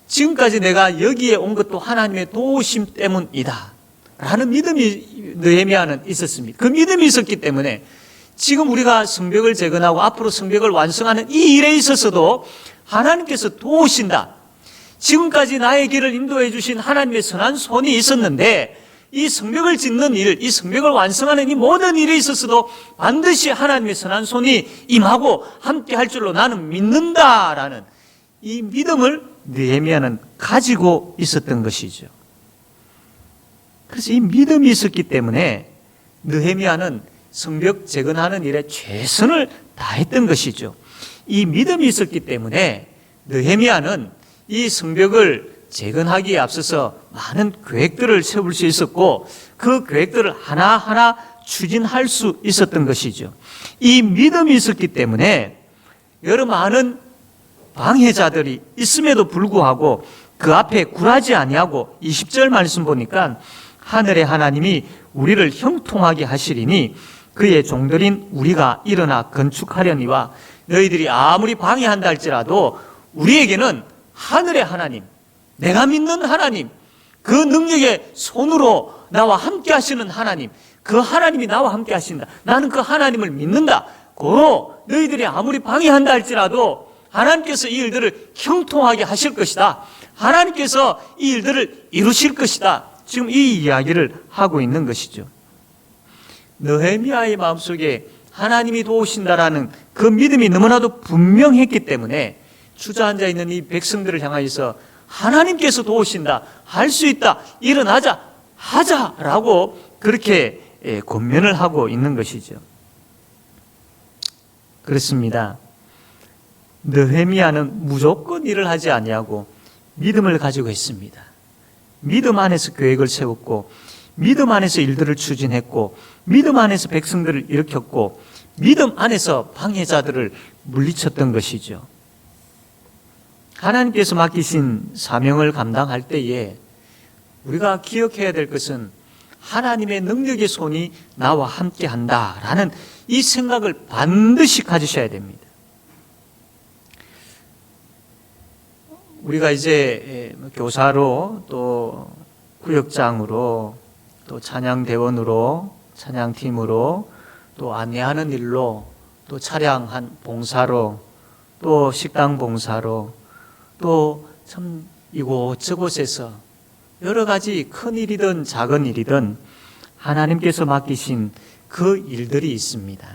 지금까지 내가 여기에 온 것도 하나님의 도우심 때문이다 라는 믿음이 느헤미야는 있었습니다. 그 믿음이 있었기 때문에 지금 우리가 성벽을 재건하고 앞으로 성벽을 완성하는 이 일에 있어서도 하나님께서 도우신다. 지금까지 나의 길을 인도해 주신 하나님의 선한 손이 있었는데 이 성벽을 짓는 일, 이 성벽을 완성하는 이 모든 일에 있어서도 반드시 하나님의 선한 손이 임하고 함께 할 줄로 나는 믿는다라는 이 믿음을 느헤미야는 가지고 있었던 것이죠. 그래서 이 믿음이 있었기 때문에 느헤미야는 성벽 재건하는 일에 최선을 다했던 것이죠. 이 믿음이 있었기 때문에 느헤미야는 이 성벽을 재건하기에 앞서서 많은 계획들을 세울 수 있었고 그 계획들을 하나하나 추진할 수 있었던 것이죠. 이 믿음이 있었기 때문에 여러 많은 방해자들이 있음에도 불구하고 그 앞에 굴하지 아니하고 20절 말씀 보니까 하늘의 하나님이 우리를 형통하게 하시리니 그의 종들인 우리가 일어나 건축하려니와 너희들이 아무리 방해한다 할지라도 우리에게는 하늘의 하나님, 내가 믿는 하나님, 그 능력의 손으로 나와 함께 하시는 하나님, 그 하나님이 나와 함께 하신다. 나는 그 하나님을 믿는다. 고로 너희들이 아무리 방해한다 할지라도 하나님께서 이 일들을 형통하게 하실 것이다. 하나님께서 이 일들을 이루실 것이다. 지금 이 이야기를 하고 있는 것이죠. 느헤미야의 마음속에 하나님이 도우신다라는 그 믿음이 너무나도 분명했기 때문에 주저앉아 있는 이 백성들을 향하여서 하나님께서 도우신다, 할 수 있다, 일어나자, 하자라고 그렇게 권면을 하고 있는 것이죠. 그렇습니다. 느헤미야는 무조건 일을 하지 아니하고 믿음을 가지고 했습니다. 믿음 안에서 계획을 세웠고, 믿음 안에서 일들을 추진했고, 믿음 안에서 백성들을 일으켰고, 믿음 안에서 방해자들을 물리쳤던 것이죠. 하나님께서 맡기신 사명을 감당할 때에 우리가 기억해야 될 것은 하나님의 능력의 손이 나와 함께 한다라는 이 생각을 반드시 가지셔야 됩니다. 우리가 이제 교사로 또 구역장으로 또 찬양대원으로 찬양팀으로 또 안내하는 일로 또 차량한 봉사로 또 식당 봉사로 또 참 이곳저곳에서 여러 가지 큰 일이든 작은 일이든 하나님께서 맡기신 그 일들이 있습니다.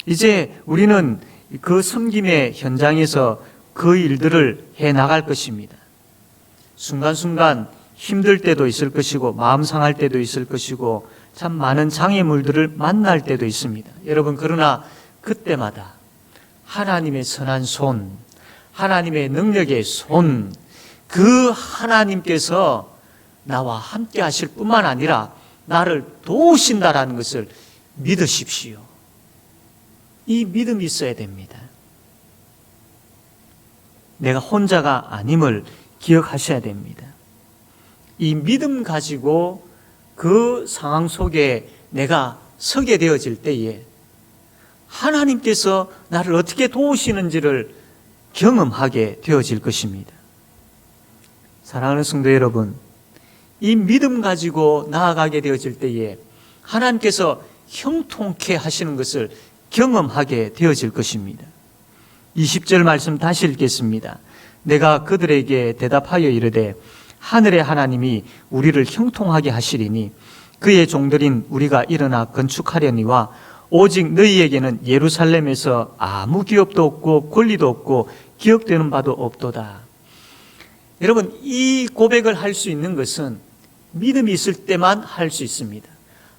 이제 우리는 그 섬김의 현장에서 그 일들을 해 나갈 것입니다. 순간순간 힘들 때도 있을 것이고 마음 상할 때도 있을 것이고 참 많은 장애물들을 만날 때도 있습니다. 여러분, 그러나 그때마다 하나님의 선한 손, 하나님의 능력의 손, 그 하나님께서 나와 함께 하실 뿐만 아니라 나를 도우신다라는 것을 믿으십시오. 이 믿음이 있어야 됩니다. 내가 혼자가 아님을 기억하셔야 됩니다. 이 믿음 가지고 그 상황 속에 내가 서게 되어질 때에 하나님께서 나를 어떻게 도우시는지를 경험하게 되어질 것입니다. 사랑하는 성도 여러분, 이 믿음 가지고 나아가게 되어질 때에 하나님께서 형통케 하시는 것을 경험하게 되어질 것입니다. 20절 말씀 다시 읽겠습니다. 내가 그들에게 대답하여 이르되 하늘의 하나님이 우리를 형통하게 하시리니 그의 종들인 우리가 일어나 건축하려니와 오직 너희에게는 예루살렘에서 아무 기업도 없고 권리도 없고 기억되는 바도 없도다. 여러분, 이 고백을 할 수 있는 것은 믿음이 있을 때만 할 수 있습니다.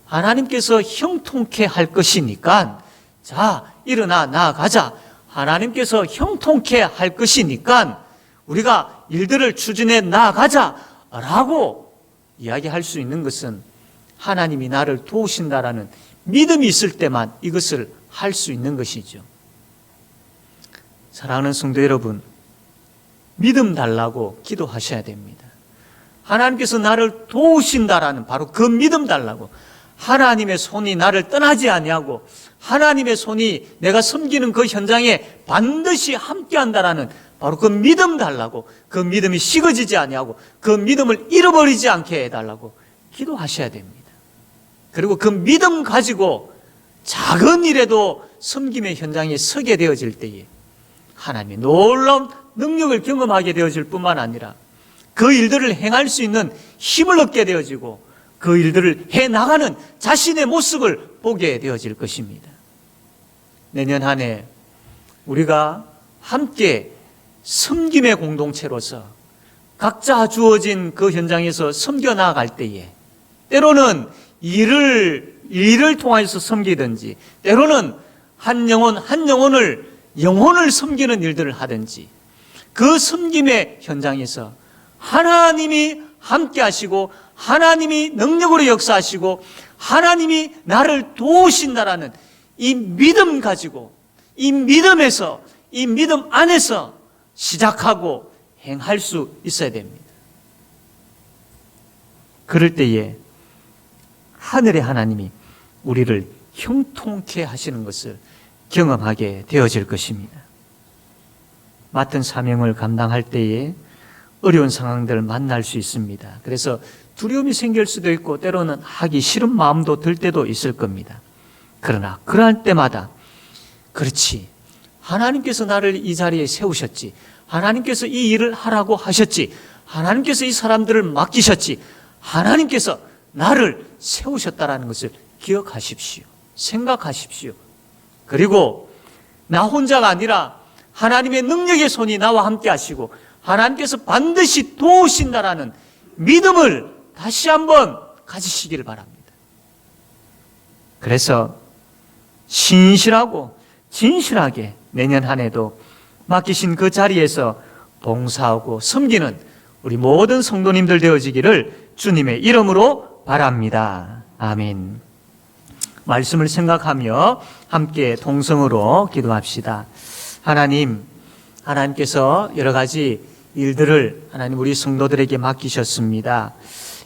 하나님께서 형통케 할 것이니까 자, 일어나 나아가자. 하나님께서 형통케 할 것이니까 우리가 일들을 추진해 나아가자 라고 이야기할 수 있는 것은 하나님이 나를 도우신다라는 믿음이 있을 때만 이것을 할 수 있는 것이죠. 사랑하는 성도 여러분, 믿음 달라고 기도하셔야 됩니다. 하나님께서 나를 도우신다라는 바로 그 믿음 달라고, 하나님의 손이 나를 떠나지 아니하고 하나님의 손이 내가 섬기는 그 현장에 반드시 함께한다라는 바로 그 믿음 달라고, 그 믿음이 식어지지 아니하고 그 믿음을 잃어버리지 않게 해달라고 기도하셔야 됩니다. 그리고 그 믿음 가지고 작은 일에도 섬김의 현장에 서게 되어질 때에 하나님의 놀라운 능력을 경험하게 되어질 뿐만 아니라 그 일들을 행할 수 있는 힘을 얻게 되어지고 그 일들을 해나가는 자신의 모습을 보게 되어질 것입니다. 내년 한 해 우리가 함께 섬김의 공동체로서 각자 주어진 그 현장에서 섬겨 나아갈 때에 때로는 일을 통해서 섬기든지 때로는 한 영혼을 섬기는 일들을 하든지 그 섬김의 현장에서 하나님이 함께 하시고 하나님이 능력으로 역사하시고 하나님이 나를 도우신다라는 이 믿음 가지고 이 믿음에서 이 믿음 안에서 시작하고 행할 수 있어야 됩니다. 그럴 때에 하늘의 하나님이 우리를 형통케 하시는 것을 경험하게 되어질 것입니다. 맡은 사명을 감당할 때에 어려운 상황들을 만날 수 있습니다. 그래서 두려움이 생길 수도 있고 때로는 하기 싫은 마음도 들 때도 있을 겁니다. 그러나 그럴 때마다 그렇지, 하나님께서 나를 이 자리에 세우셨지, 하나님께서 이 일을 하라고 하셨지, 하나님께서 이 사람들을 맡기셨지, 하나님께서 나를 세우셨다라는 것을 기억하십시오. 생각하십시오. 그리고 나 혼자가 아니라 하나님의 능력의 손이 나와 함께 하시고 하나님께서 반드시 도우신다라는 믿음을 다시 한번 가지시기를 바랍니다. 그래서 신실하고 진실하게 내년 한 해도 맡기신 그 자리에서 봉사하고 섬기는 우리 모든 성도님들 되어지기를 주님의 이름으로 바랍니다. 아멘. 말씀을 생각하며 함께 동성으로 기도합시다. 하나님께서 여러 가지 일들을 하나님 우리 성도들에게 맡기셨습니다.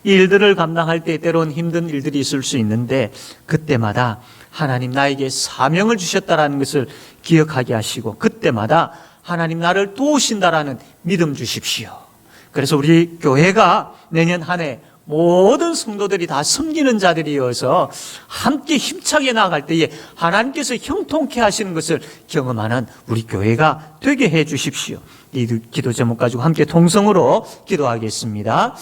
이 일들을 감당할 때 때론 힘든 일들이 있을 수 있는데 그때마다 하나님 나에게 사명을 주셨다라는 것을 기억하게 하시고 그때마다 하나님 나를 도우신다라는 믿음 주십시오. 그래서 우리 교회가 내년 한 해 모든 성도들이 다 섬기는 자들이어서 함께 힘차게 나아갈 때에 하나님께서 형통케 하시는 것을 경험하는 우리 교회가 되게 해 주십시오. 이 기도 제목 가지고 함께 동성으로 기도하겠습니다.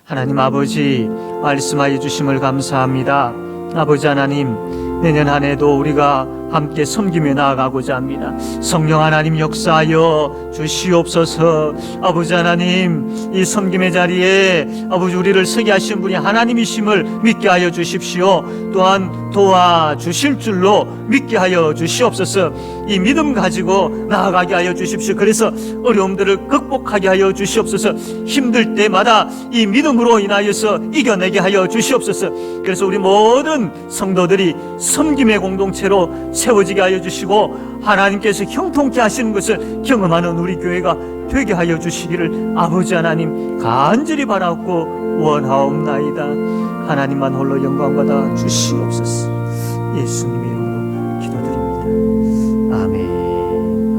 하나님 아버지, 말씀하여 주심을 감사합니다. 아버지 하나님, 내년 한 해도 우리가 함께 섬기며 나아가고자 합니다. 성령 하나님 역사하여 주시옵소서. 아버지 하나님, 이 섬김의 자리에 아버지 우리를 서게 하신 분이 하나님이심을 믿게 하여 주십시오. 또한 도와주실 줄로 믿게 하여 주시옵소서. 이 믿음 가지고 나아가게 하여 주십시오. 그래서 어려움들을 극복하게 하여 주시옵소서. 힘들 때마다 이 믿음으로 인하여서 이겨내게 하여 주시옵소서. 그래서 우리 모든 성도들이 섬김의 공동체로 세워지게 하여 주시고 하나님께서 형통케 하시는 것을 경험하는 우리 교회가 되게 하여 주시기를 아버지 하나님 간절히 바라고 원하옵나이다. 하나님만 홀로 영광 받아 주시옵소서. 예수님의 이름으로 기도드립니다. 아멘.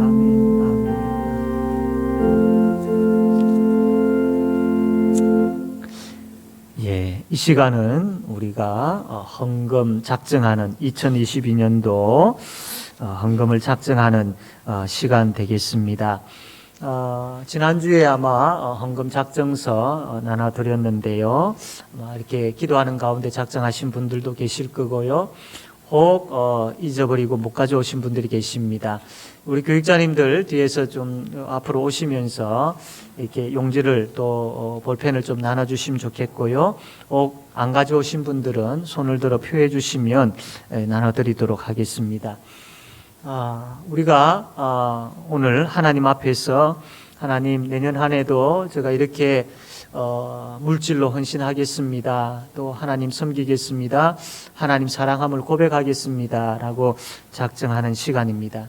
아멘. 아멘. 예, 이 시간은 우리가 헌금 작정하는 2022년도 헌금을 작정하는 시간 되겠습니다. 지난주에 아마 헌금 작정서 나눠드렸는데요. 이렇게 기도하는 가운데 작정하신 분들도 계실 거고요. 혹 잊어버리고 못 가져오신 분들이 계십니다. 우리 교육자님들 뒤에서 좀 앞으로 오시면서 이렇게 용지를 또 볼펜을 좀 나눠주시면 좋겠고요. 혹 안 가져오신 분들은 손을 들어 표해 주시면 나눠드리도록 하겠습니다. 우리가 오늘 하나님 앞에서 하나님 내년 한 해도 제가 이렇게 물질로 헌신하겠습니다. 또 하나님 섬기겠습니다. 하나님 사랑함을 고백하겠습니다. 라고 작정하는 시간입니다.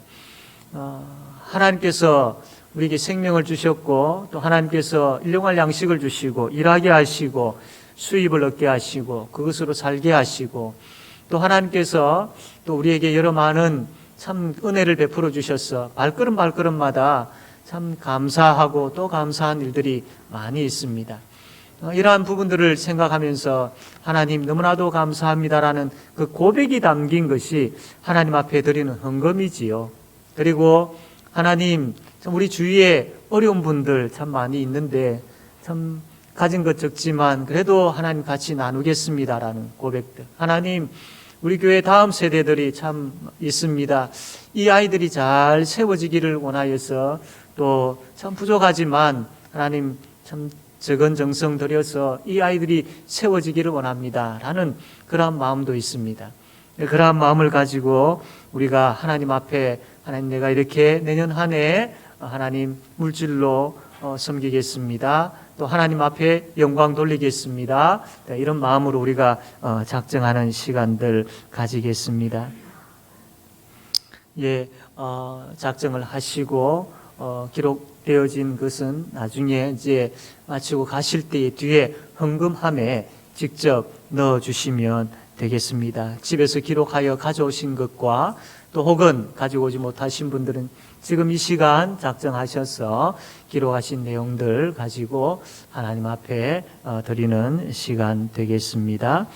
하나님께서 우리에게 생명을 주셨고 또 하나님께서 일용할 양식을 주시고 일하게 하시고 수입을 얻게 하시고 그것으로 살게 하시고 또 하나님께서 또 우리에게 여러 많은 참 은혜를 베풀어 주셔서 발걸음마다 참 감사하고 또 감사한 일들이 많이 있습니다. 이러한 부분들을 생각하면서 하나님 너무나도 감사합니다라는 그 고백이 담긴 것이 하나님 앞에 드리는 헌금이지요. 그리고 하나님 참 우리 주위에 어려운 분들 참 많이 있는데 참 가진 것 적지만 그래도 하나님 같이 나누겠습니다라는 고백들. 하나님 우리 교회 다음 세대들이 참 있습니다. 이 아이들이 잘 세워지기를 원하여서 또 참 부족하지만 하나님 참 적은 정성 들여서 이 아이들이 세워지기를 원합니다. 라는 그러한 마음도 있습니다. 그러한 마음을 가지고 우리가 하나님 앞에 하나님 내가 이렇게 내년 한 해 하나님 물질로 섬기겠습니다. 또 하나님 앞에 영광 돌리겠습니다. 이런 마음으로 우리가 작정하는 시간들 가지겠습니다. 예, 작정을 하시고 기록되어진 것은 나중에 이제 마치고 가실 때에 뒤에 헌금함에 직접 넣어주시면 되겠습니다. 집에서 기록하여 가져오신 것과 또 혹은 가지고 오지 못하신 분들은 지금 이 시간 작정하셔서 기록하신 내용들 가지고 하나님 앞에 드리는 시간 되겠습니다.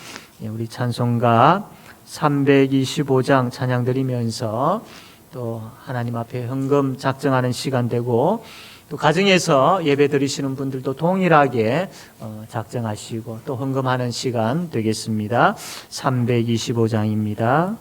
우리 찬송가 325장 찬양 드리면서 또 하나님 앞에 헌금 작정하는 시간 되고 또 가정에서 예배 드리시는 분들도 동일하게 작정하시고 또 헌금하는 시간 되겠습니다. 325장입니다.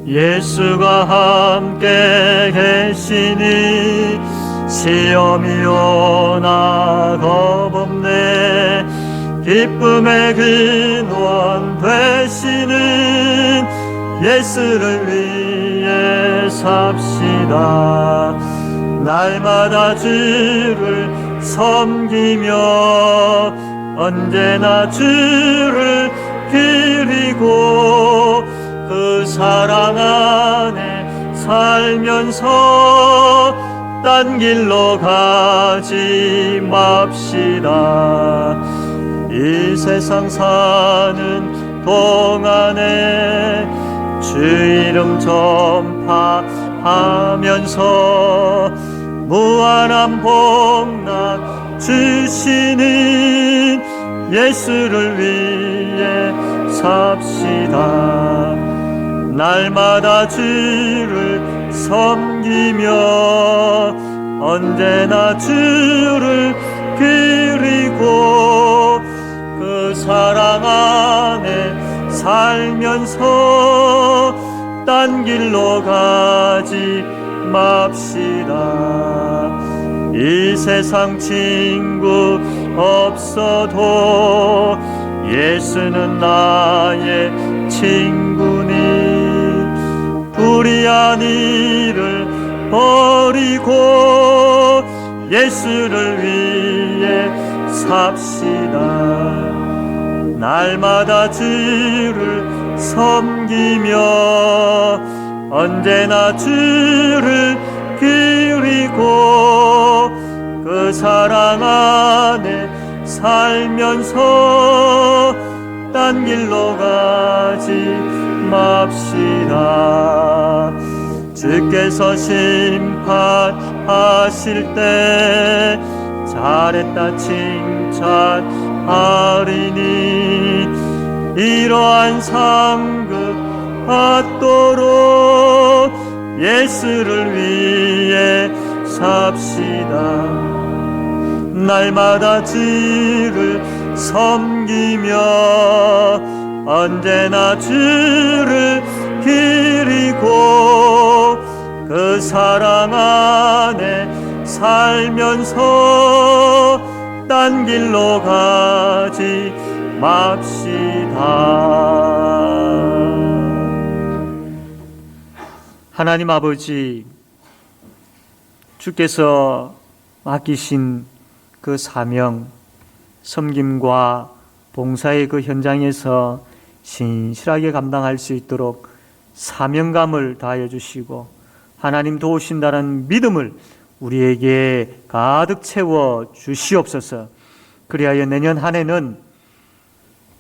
예수가 함께 계시니 시험이 오나 겁없네. 기쁨의 근원 되시는 예수를 위해 삽시다. 날마다 주를 섬기며 언제나 주를 드리고 그 사랑 안에 살면서 딴 길로 가지 맙시다. 이 세상 사는 동안에 주 이름 전파하면서 무한한 복락 주시는 예수를 위해 삽시다. 날마다 주를 섬기며 언제나 주를 그리고 그 사랑 안에 살면서 딴 길로 가지 맙시다. 이 세상 친구 없어도 예수는 나의 친구니 불의한 일을 버리고 예수를 위해 삽시다. 날마다 주를 섬기며 언제나 주를 그리고 그 사랑 안에 살면서 딴 길로 가지 맙시다. 주께서 심판하실 때 잘했다 칭찬하리니 이러한 상급 받도록 예수를 위해 삽시다. 날마다 주를 섬기며 언제나 주를 그리고 그 사랑 안에 살면서 딴 길로 가지 맙시다. 하나님 아버지, 주께서 맡기신 그 사명, 섬김과 봉사의 그 현장에서 신실하게 감당할 수 있도록 사명감을 다하여 주시고 하나님 도우신다는 믿음을 우리에게 가득 채워 주시옵소서. 그리하여 내년 한 해는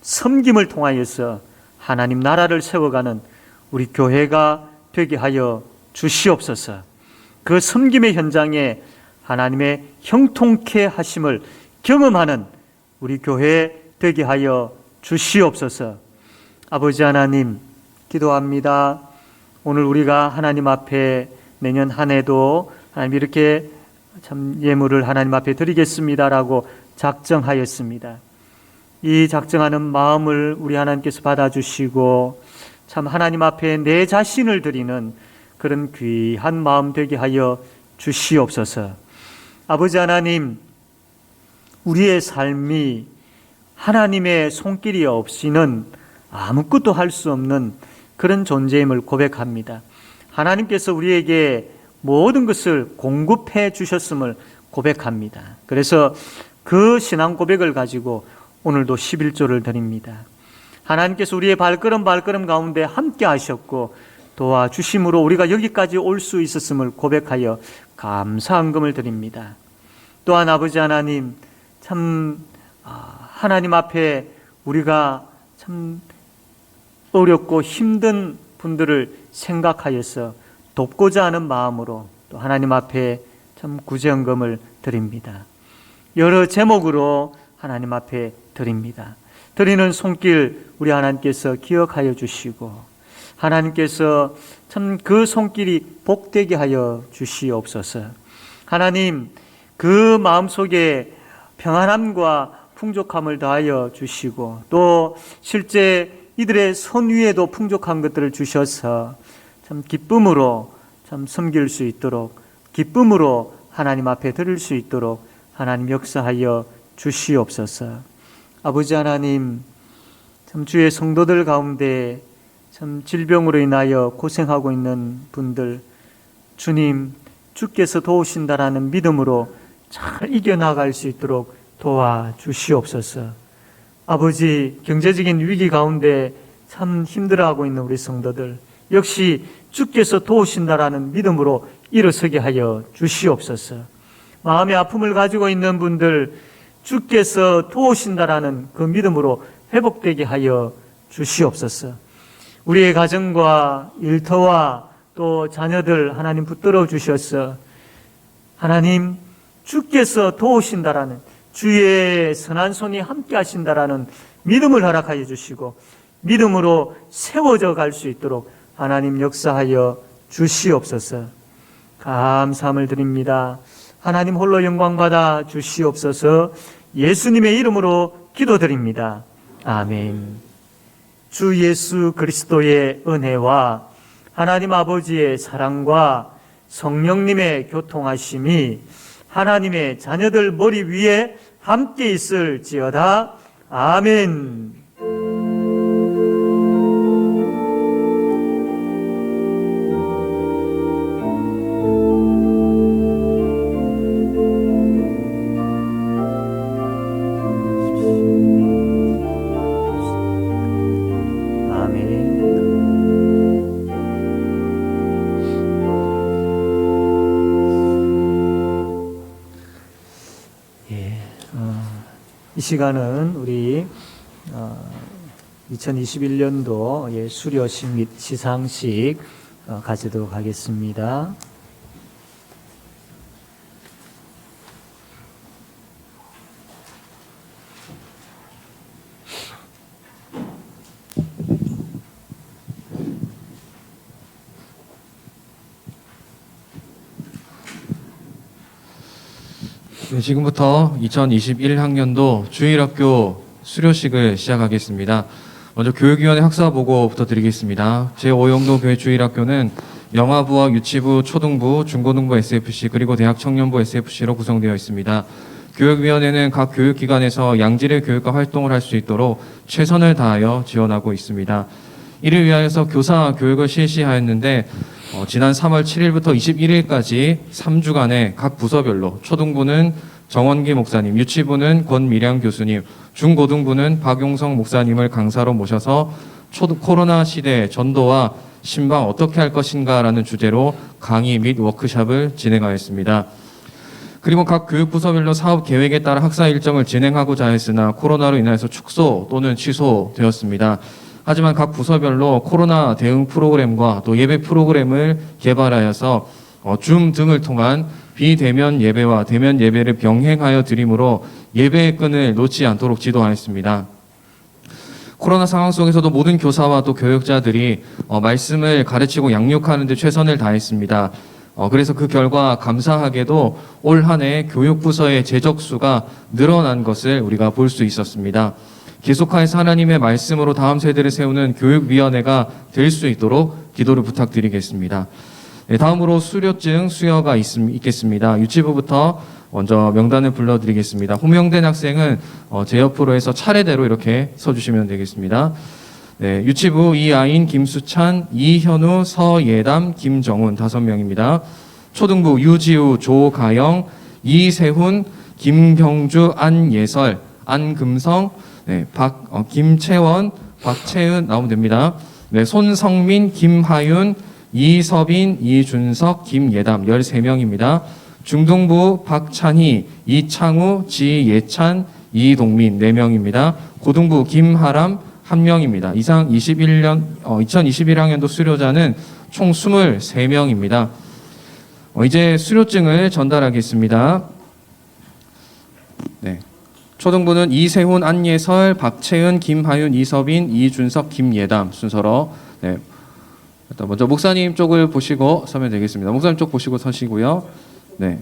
섬김을 통하여서 하나님 나라를 세워가는 우리 교회가 되게 하여 주시옵소서. 그 섬김의 현장에 하나님의 형통케 하심을 경험하는 우리 교회 되게 하여 주시옵소서. 아버지 하나님, 기도합니다. 오늘 우리가 하나님 앞에 내년 한 해도 하나님 이렇게 참 예물을 하나님 앞에 드리겠습니다라고 작정하였습니다. 이 작정하는 마음을 우리 하나님께서 받아주시고 참 하나님 앞에 내 자신을 드리는 그런 귀한 마음 되게 하여 주시옵소서. 아버지 하나님, 우리의 삶이 하나님의 손길이 없이는 아무것도 할 수 없는 그런 존재임을 고백합니다. 하나님께서 우리에게 모든 것을 공급해 주셨음을 고백합니다. 그래서 그 신앙 고백을 가지고 오늘도 11조를 드립니다. 하나님께서 우리의 발걸음 가운데 함께 하셨고 도와주심으로 우리가 여기까지 올 수 있었음을 고백하여 감사한 금을 드립니다. 또한 아버지 하나님, 참 하나님 앞에 우리가 참 어렵고 힘든 분들을 생각하여서 돕고자 하는 마음으로 또 하나님 앞에 참 구제헌금을 드립니다. 여러 제목으로 하나님 앞에 드립니다. 드리는 손길 우리 하나님께서 기억하여 주시고 하나님께서 참 그 손길이 복되게 하여 주시옵소서. 하나님 그 마음속에 평안함과 풍족함을 더하여 주시고 또 실제 이들의 손 위에도 풍족한 것들을 주셔서 참 기쁨으로 참 섬길 수 있도록 기쁨으로 하나님 앞에 드릴 수 있도록 하나님 역사하여 주시옵소서. 아버지 하나님 참 주의 성도들 가운데 참 질병으로 인하여 고생하고 있는 분들 주님 주께서 도우신다라는 믿음으로 잘 이겨나갈 수 있도록 도와주시옵소서. 아버지 경제적인 위기 가운데 참 힘들어하고 있는 우리 성도들 역시 주께서 도우신다라는 믿음으로 일어서게 하여 주시옵소서. 마음의 아픔을 가지고 있는 분들 주께서 도우신다라는 그 믿음으로 회복되게 하여 주시옵소서. 우리의 가정과 일터와 또 자녀들 하나님 붙들어 주셔서 하나님 주께서 도우신다라는 주의 선한 손이 함께 하신다라는 믿음을 허락하여 주시고 믿음으로 세워져 갈 수 있도록 하나님 역사하여 주시옵소서. 감사함을 드립니다. 하나님 홀로 영광 받아 주시옵소서. 예수님의 이름으로 기도드립니다. 아멘. 주 예수 그리스도의 은혜와 하나님 아버지의 사랑과 성령님의 교통하심이 하나님의 자녀들 머리 위에 함께 있을지어다. 아멘. 이 시간은 우리 2021년도 수료식 및 시상식 가지도록 하겠습니다. 네, 지금부터 2021학년도 주일학교 수료식을 시작하겠습니다. 먼저 교육위원회 학사보고부터 드리겠습니다. 제5영도 교회 주일학교는 영아부와 유치부, 초등부, 중고등부 SFC 그리고 대학 청년부 SFC로 구성되어 있습니다. 교육위원회는 각 교육기관에서 양질의 교육과 활동을 할 수 있도록 최선을 다하여 지원하고 있습니다. 이를 위하여서 교사 교육을 실시하였는데 지난 3월 7일부터 21일까지 3주간의 각 부서별로 초등부는 정원기 목사님, 유치부는 권미량 교수님, 중고등부는 박용성 목사님을 강사로 모셔서 코로나 시대 전도와 신방 어떻게 할 것인가라는 주제로 강의 및 워크숍을 진행하였습니다. 그리고 각 교육부서별로 사업 계획에 따라 학사 일정을 진행하고자 했으나 코로나로 인해서 축소 또는 취소되었습니다. 하지만 각 부서별로 코로나 대응 프로그램과 또 예배 프로그램을 개발하여서 줌 등을 통한 비대면 예배와 대면 예배를 병행하여 드림으로 예배의 끈을 놓지 않도록 지도하였습니다. 코로나 상황 속에서도 모든 교사와 또 교육자들이 말씀을 가르치고 양육하는 데 최선을 다했습니다. 그래서 그 결과 감사하게도 올 한 해 교육부서의 재적수가 늘어난 것을 우리가 볼 수 있었습니다. 계속하여서 하나님의 말씀으로 다음 세대를 세우는 교육위원회가 될 수 있도록 기도를 부탁드리겠습니다. 네, 다음으로 수료증 수여가 있겠습니다. 유치부부터 먼저 명단을 불러드리겠습니다. 호명된 학생은 제 옆으로 해서 차례대로 이렇게 서주시면 되겠습니다. 네, 유치부 이아인, 김수찬, 이현우, 서예담, 김정훈 5명입니다. 초등부 유지우, 조가영, 이세훈, 김경주, 안예설, 안금성, 네, 김채원, 박채은 나오면 됩니다. 네, 손성민, 김하윤, 이서빈, 이준석, 김예담 13명입니다. 중등부 박찬희, 이창우, 지예찬, 이동민 4명입니다. 고등부 김하람 1명입니다. 이상 2021학년도 수료자는 총 23명입니다. 이제 수료증을 전달하겠습니다. 네. 초등부는 이세훈, 안예설, 박채은, 김하윤, 이서빈, 이준석, 김예담 순서로 네. 일단 먼저 목사님 쪽을 보시고 서면 되겠습니다. 목사님 쪽 보시고 서시고요. 네.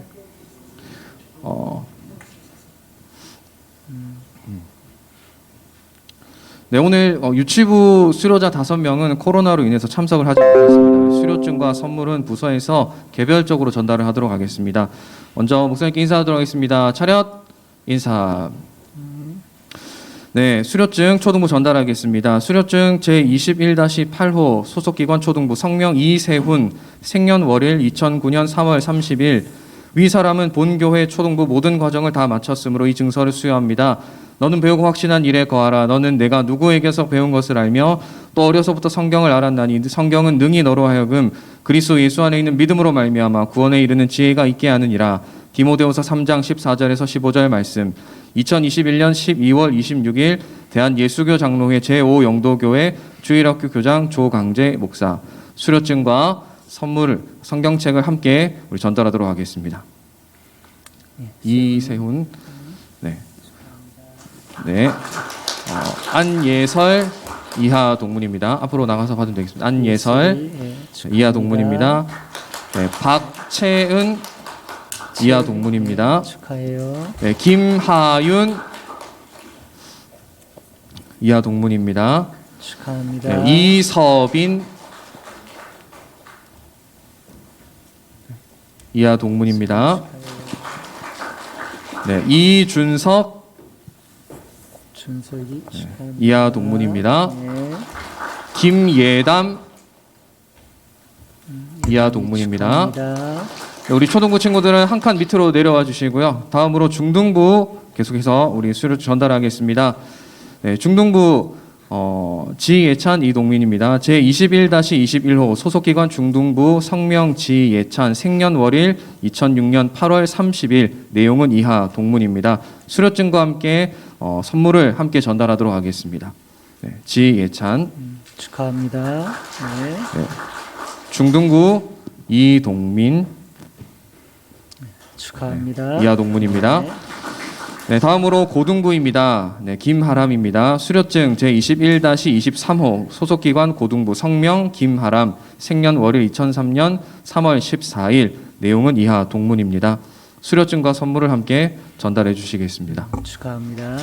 네, 오늘 유치부 수료자 5명은 코로나로 인해서 참석을 하지 못했습니다. 수료증과 선물은 부서에서 개별적으로 전달을 하도록 하겠습니다. 먼저 목사님께 인사하도록 하겠습니다. 차렷 인사. 네, 수료증 초등부 전달하겠습니다. 수료증 제21-8호 소속기관 초등부 성명 이세훈 생년월일 2009년 3월 30일 위 사람은 본교회 초등부 모든 과정을 다 마쳤으므로 이 증서를 수여합니다. 너는 배우고 확신한 일에 거하라. 너는 내가 누구에게서 배운 것을 알며 또 어려서부터 성경을 알았나니 성경은 능히 너로 하여금 그리스도 예수 안에 있는 믿음으로 말미암아 구원에 이르는 지혜가 있게 하느니라. 디모데후서 3장 14절에서 15절 말씀. 2021년 12월 26일 대한예수교 장로회 제5영도교회 주일학교 교장 조강재 목사. 수료증과 선물, 성경책을 함께 우리 전달하도록 하겠습니다. 이세훈, 네, 네, 안예설 이하 동문입니다. 앞으로 나가서 받으면 되겠습니다. 안예설 이하 동문입니다. 네, 박채은 이하 동문입니다. 축하해요. 네, 김하윤 이하 동문입니다. 축하합니다. 네, 이서빈 이하 동문입니다. 네, 이준석 준석이 축하합니다. 이하 동문입니다. 네. 김예담 이하 동문입니다. 축하합니다. 네, 우리 초등부 친구들은 한 칸 밑으로 내려와 주시고요. 다음으로 중등부 계속해서 우리 수료 전달하겠습니다. 네, 중등부 지예찬 이동민입니다. 제21-21호 소속기관 중등부 성명 지예찬 생년월일 2006년 8월 30일 내용은 이하 동문입니다. 수료증과 함께 선물을 함께 전달하도록 하겠습니다. 네, 지예찬 축하합니다. 네. 네, 중등부 이동민 축하합니다. 이하 동문입니다. 네. 네, 다음으로 고등부입니다. 네, 김하람입니다. 수료증 제21-23호 소속기관 고등부 성명 김하람 생년월일 2003년 3월 14일 내용은 이하 동문입니다. 수료증과 선물을 함께 전달해 주시겠습니다. 축하합니다.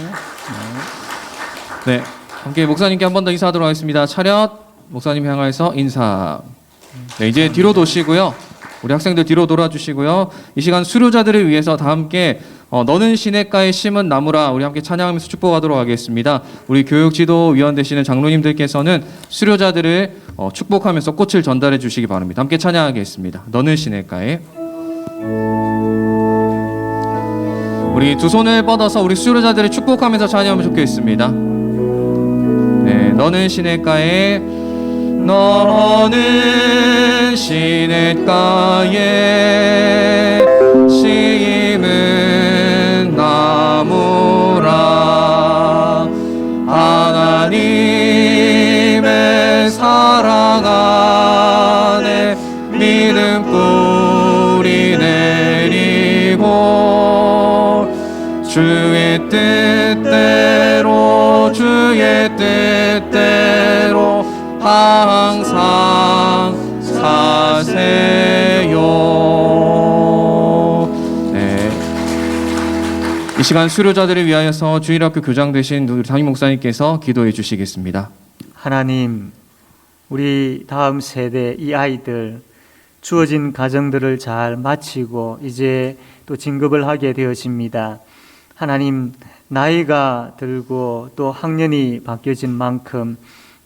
네, 함께 목사님께 한 번 더 인사하도록 하겠습니다. 차렷 목사님 향하여서 인사. 네, 이제 뒤로 도시고요. 우리 학생들 뒤로 돌아주시고요. 이 시간 수료자들을 위해서 다 함께 너는 시냇가에 심은 나무라 우리 함께 찬양하면서 축복하도록 하겠습니다. 우리 교육지도위원 되시는 장로님들께서는 수료자들을 축복하면서 꽃을 전달해 주시기 바랍니다. 함께 찬양하겠습니다. 너는 시냇가에. 우리 두 손을 뻗어서 우리 수료자들을 축복하면서 찬양하면 좋겠습니다. 네, 너는 시냇가에 너는 시냇가에 심은 나무라 하나님의 사랑 안에 믿음 뿌리 내리고 주의 뜻대로 항상 사세요. 네. 이 시간 수료자들을 위하여서 주일학교 교장 되신 우리 담임 목사님께서 기도해 주시겠습니다. 하나님, 우리 다음 세대 이 아이들 주어진 가정들을 잘 마치고 이제 또 진급을 하게 되어집니다. 하나님, 나이가 들고 또 학년이 바뀌어진 만큼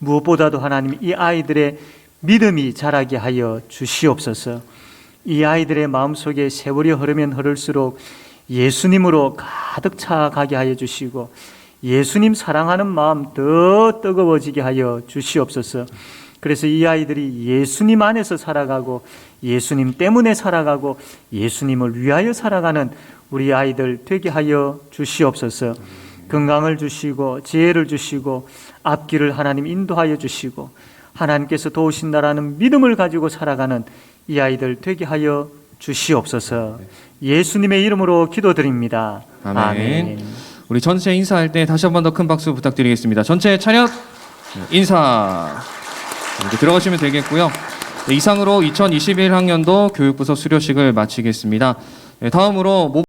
무엇보다도 하나님 이 아이들의 믿음이 자라게 하여 주시옵소서. 이 아이들의 마음속에 세월이 흐르면 흐를수록 예수님으로 가득 차가게 하여 주시고 예수님 사랑하는 마음 더 뜨거워지게 하여 주시옵소서. 그래서 이 아이들이 예수님 안에서 살아가고 예수님 때문에 살아가고 예수님을 위하여 살아가는 우리 아이들 되게 하여 주시옵소서. 건강을 주시고 지혜를 주시고 앞길을 하나님 인도하여 주시고 하나님께서 도우신다라는 믿음을 가지고 살아가는 이 아이들 되게 하여 주시옵소서. 예수님의 이름으로 기도드립니다. 아멘. 우리 전체 인사할 때 다시 한 번 더 큰 박수 부탁드리겠습니다. 전체 차렷 인사. 이렇게 들어가시면 되겠고요. 네, 이상으로 2021학년도 교육부서 수료식을 마치겠습니다. 네, 다음으로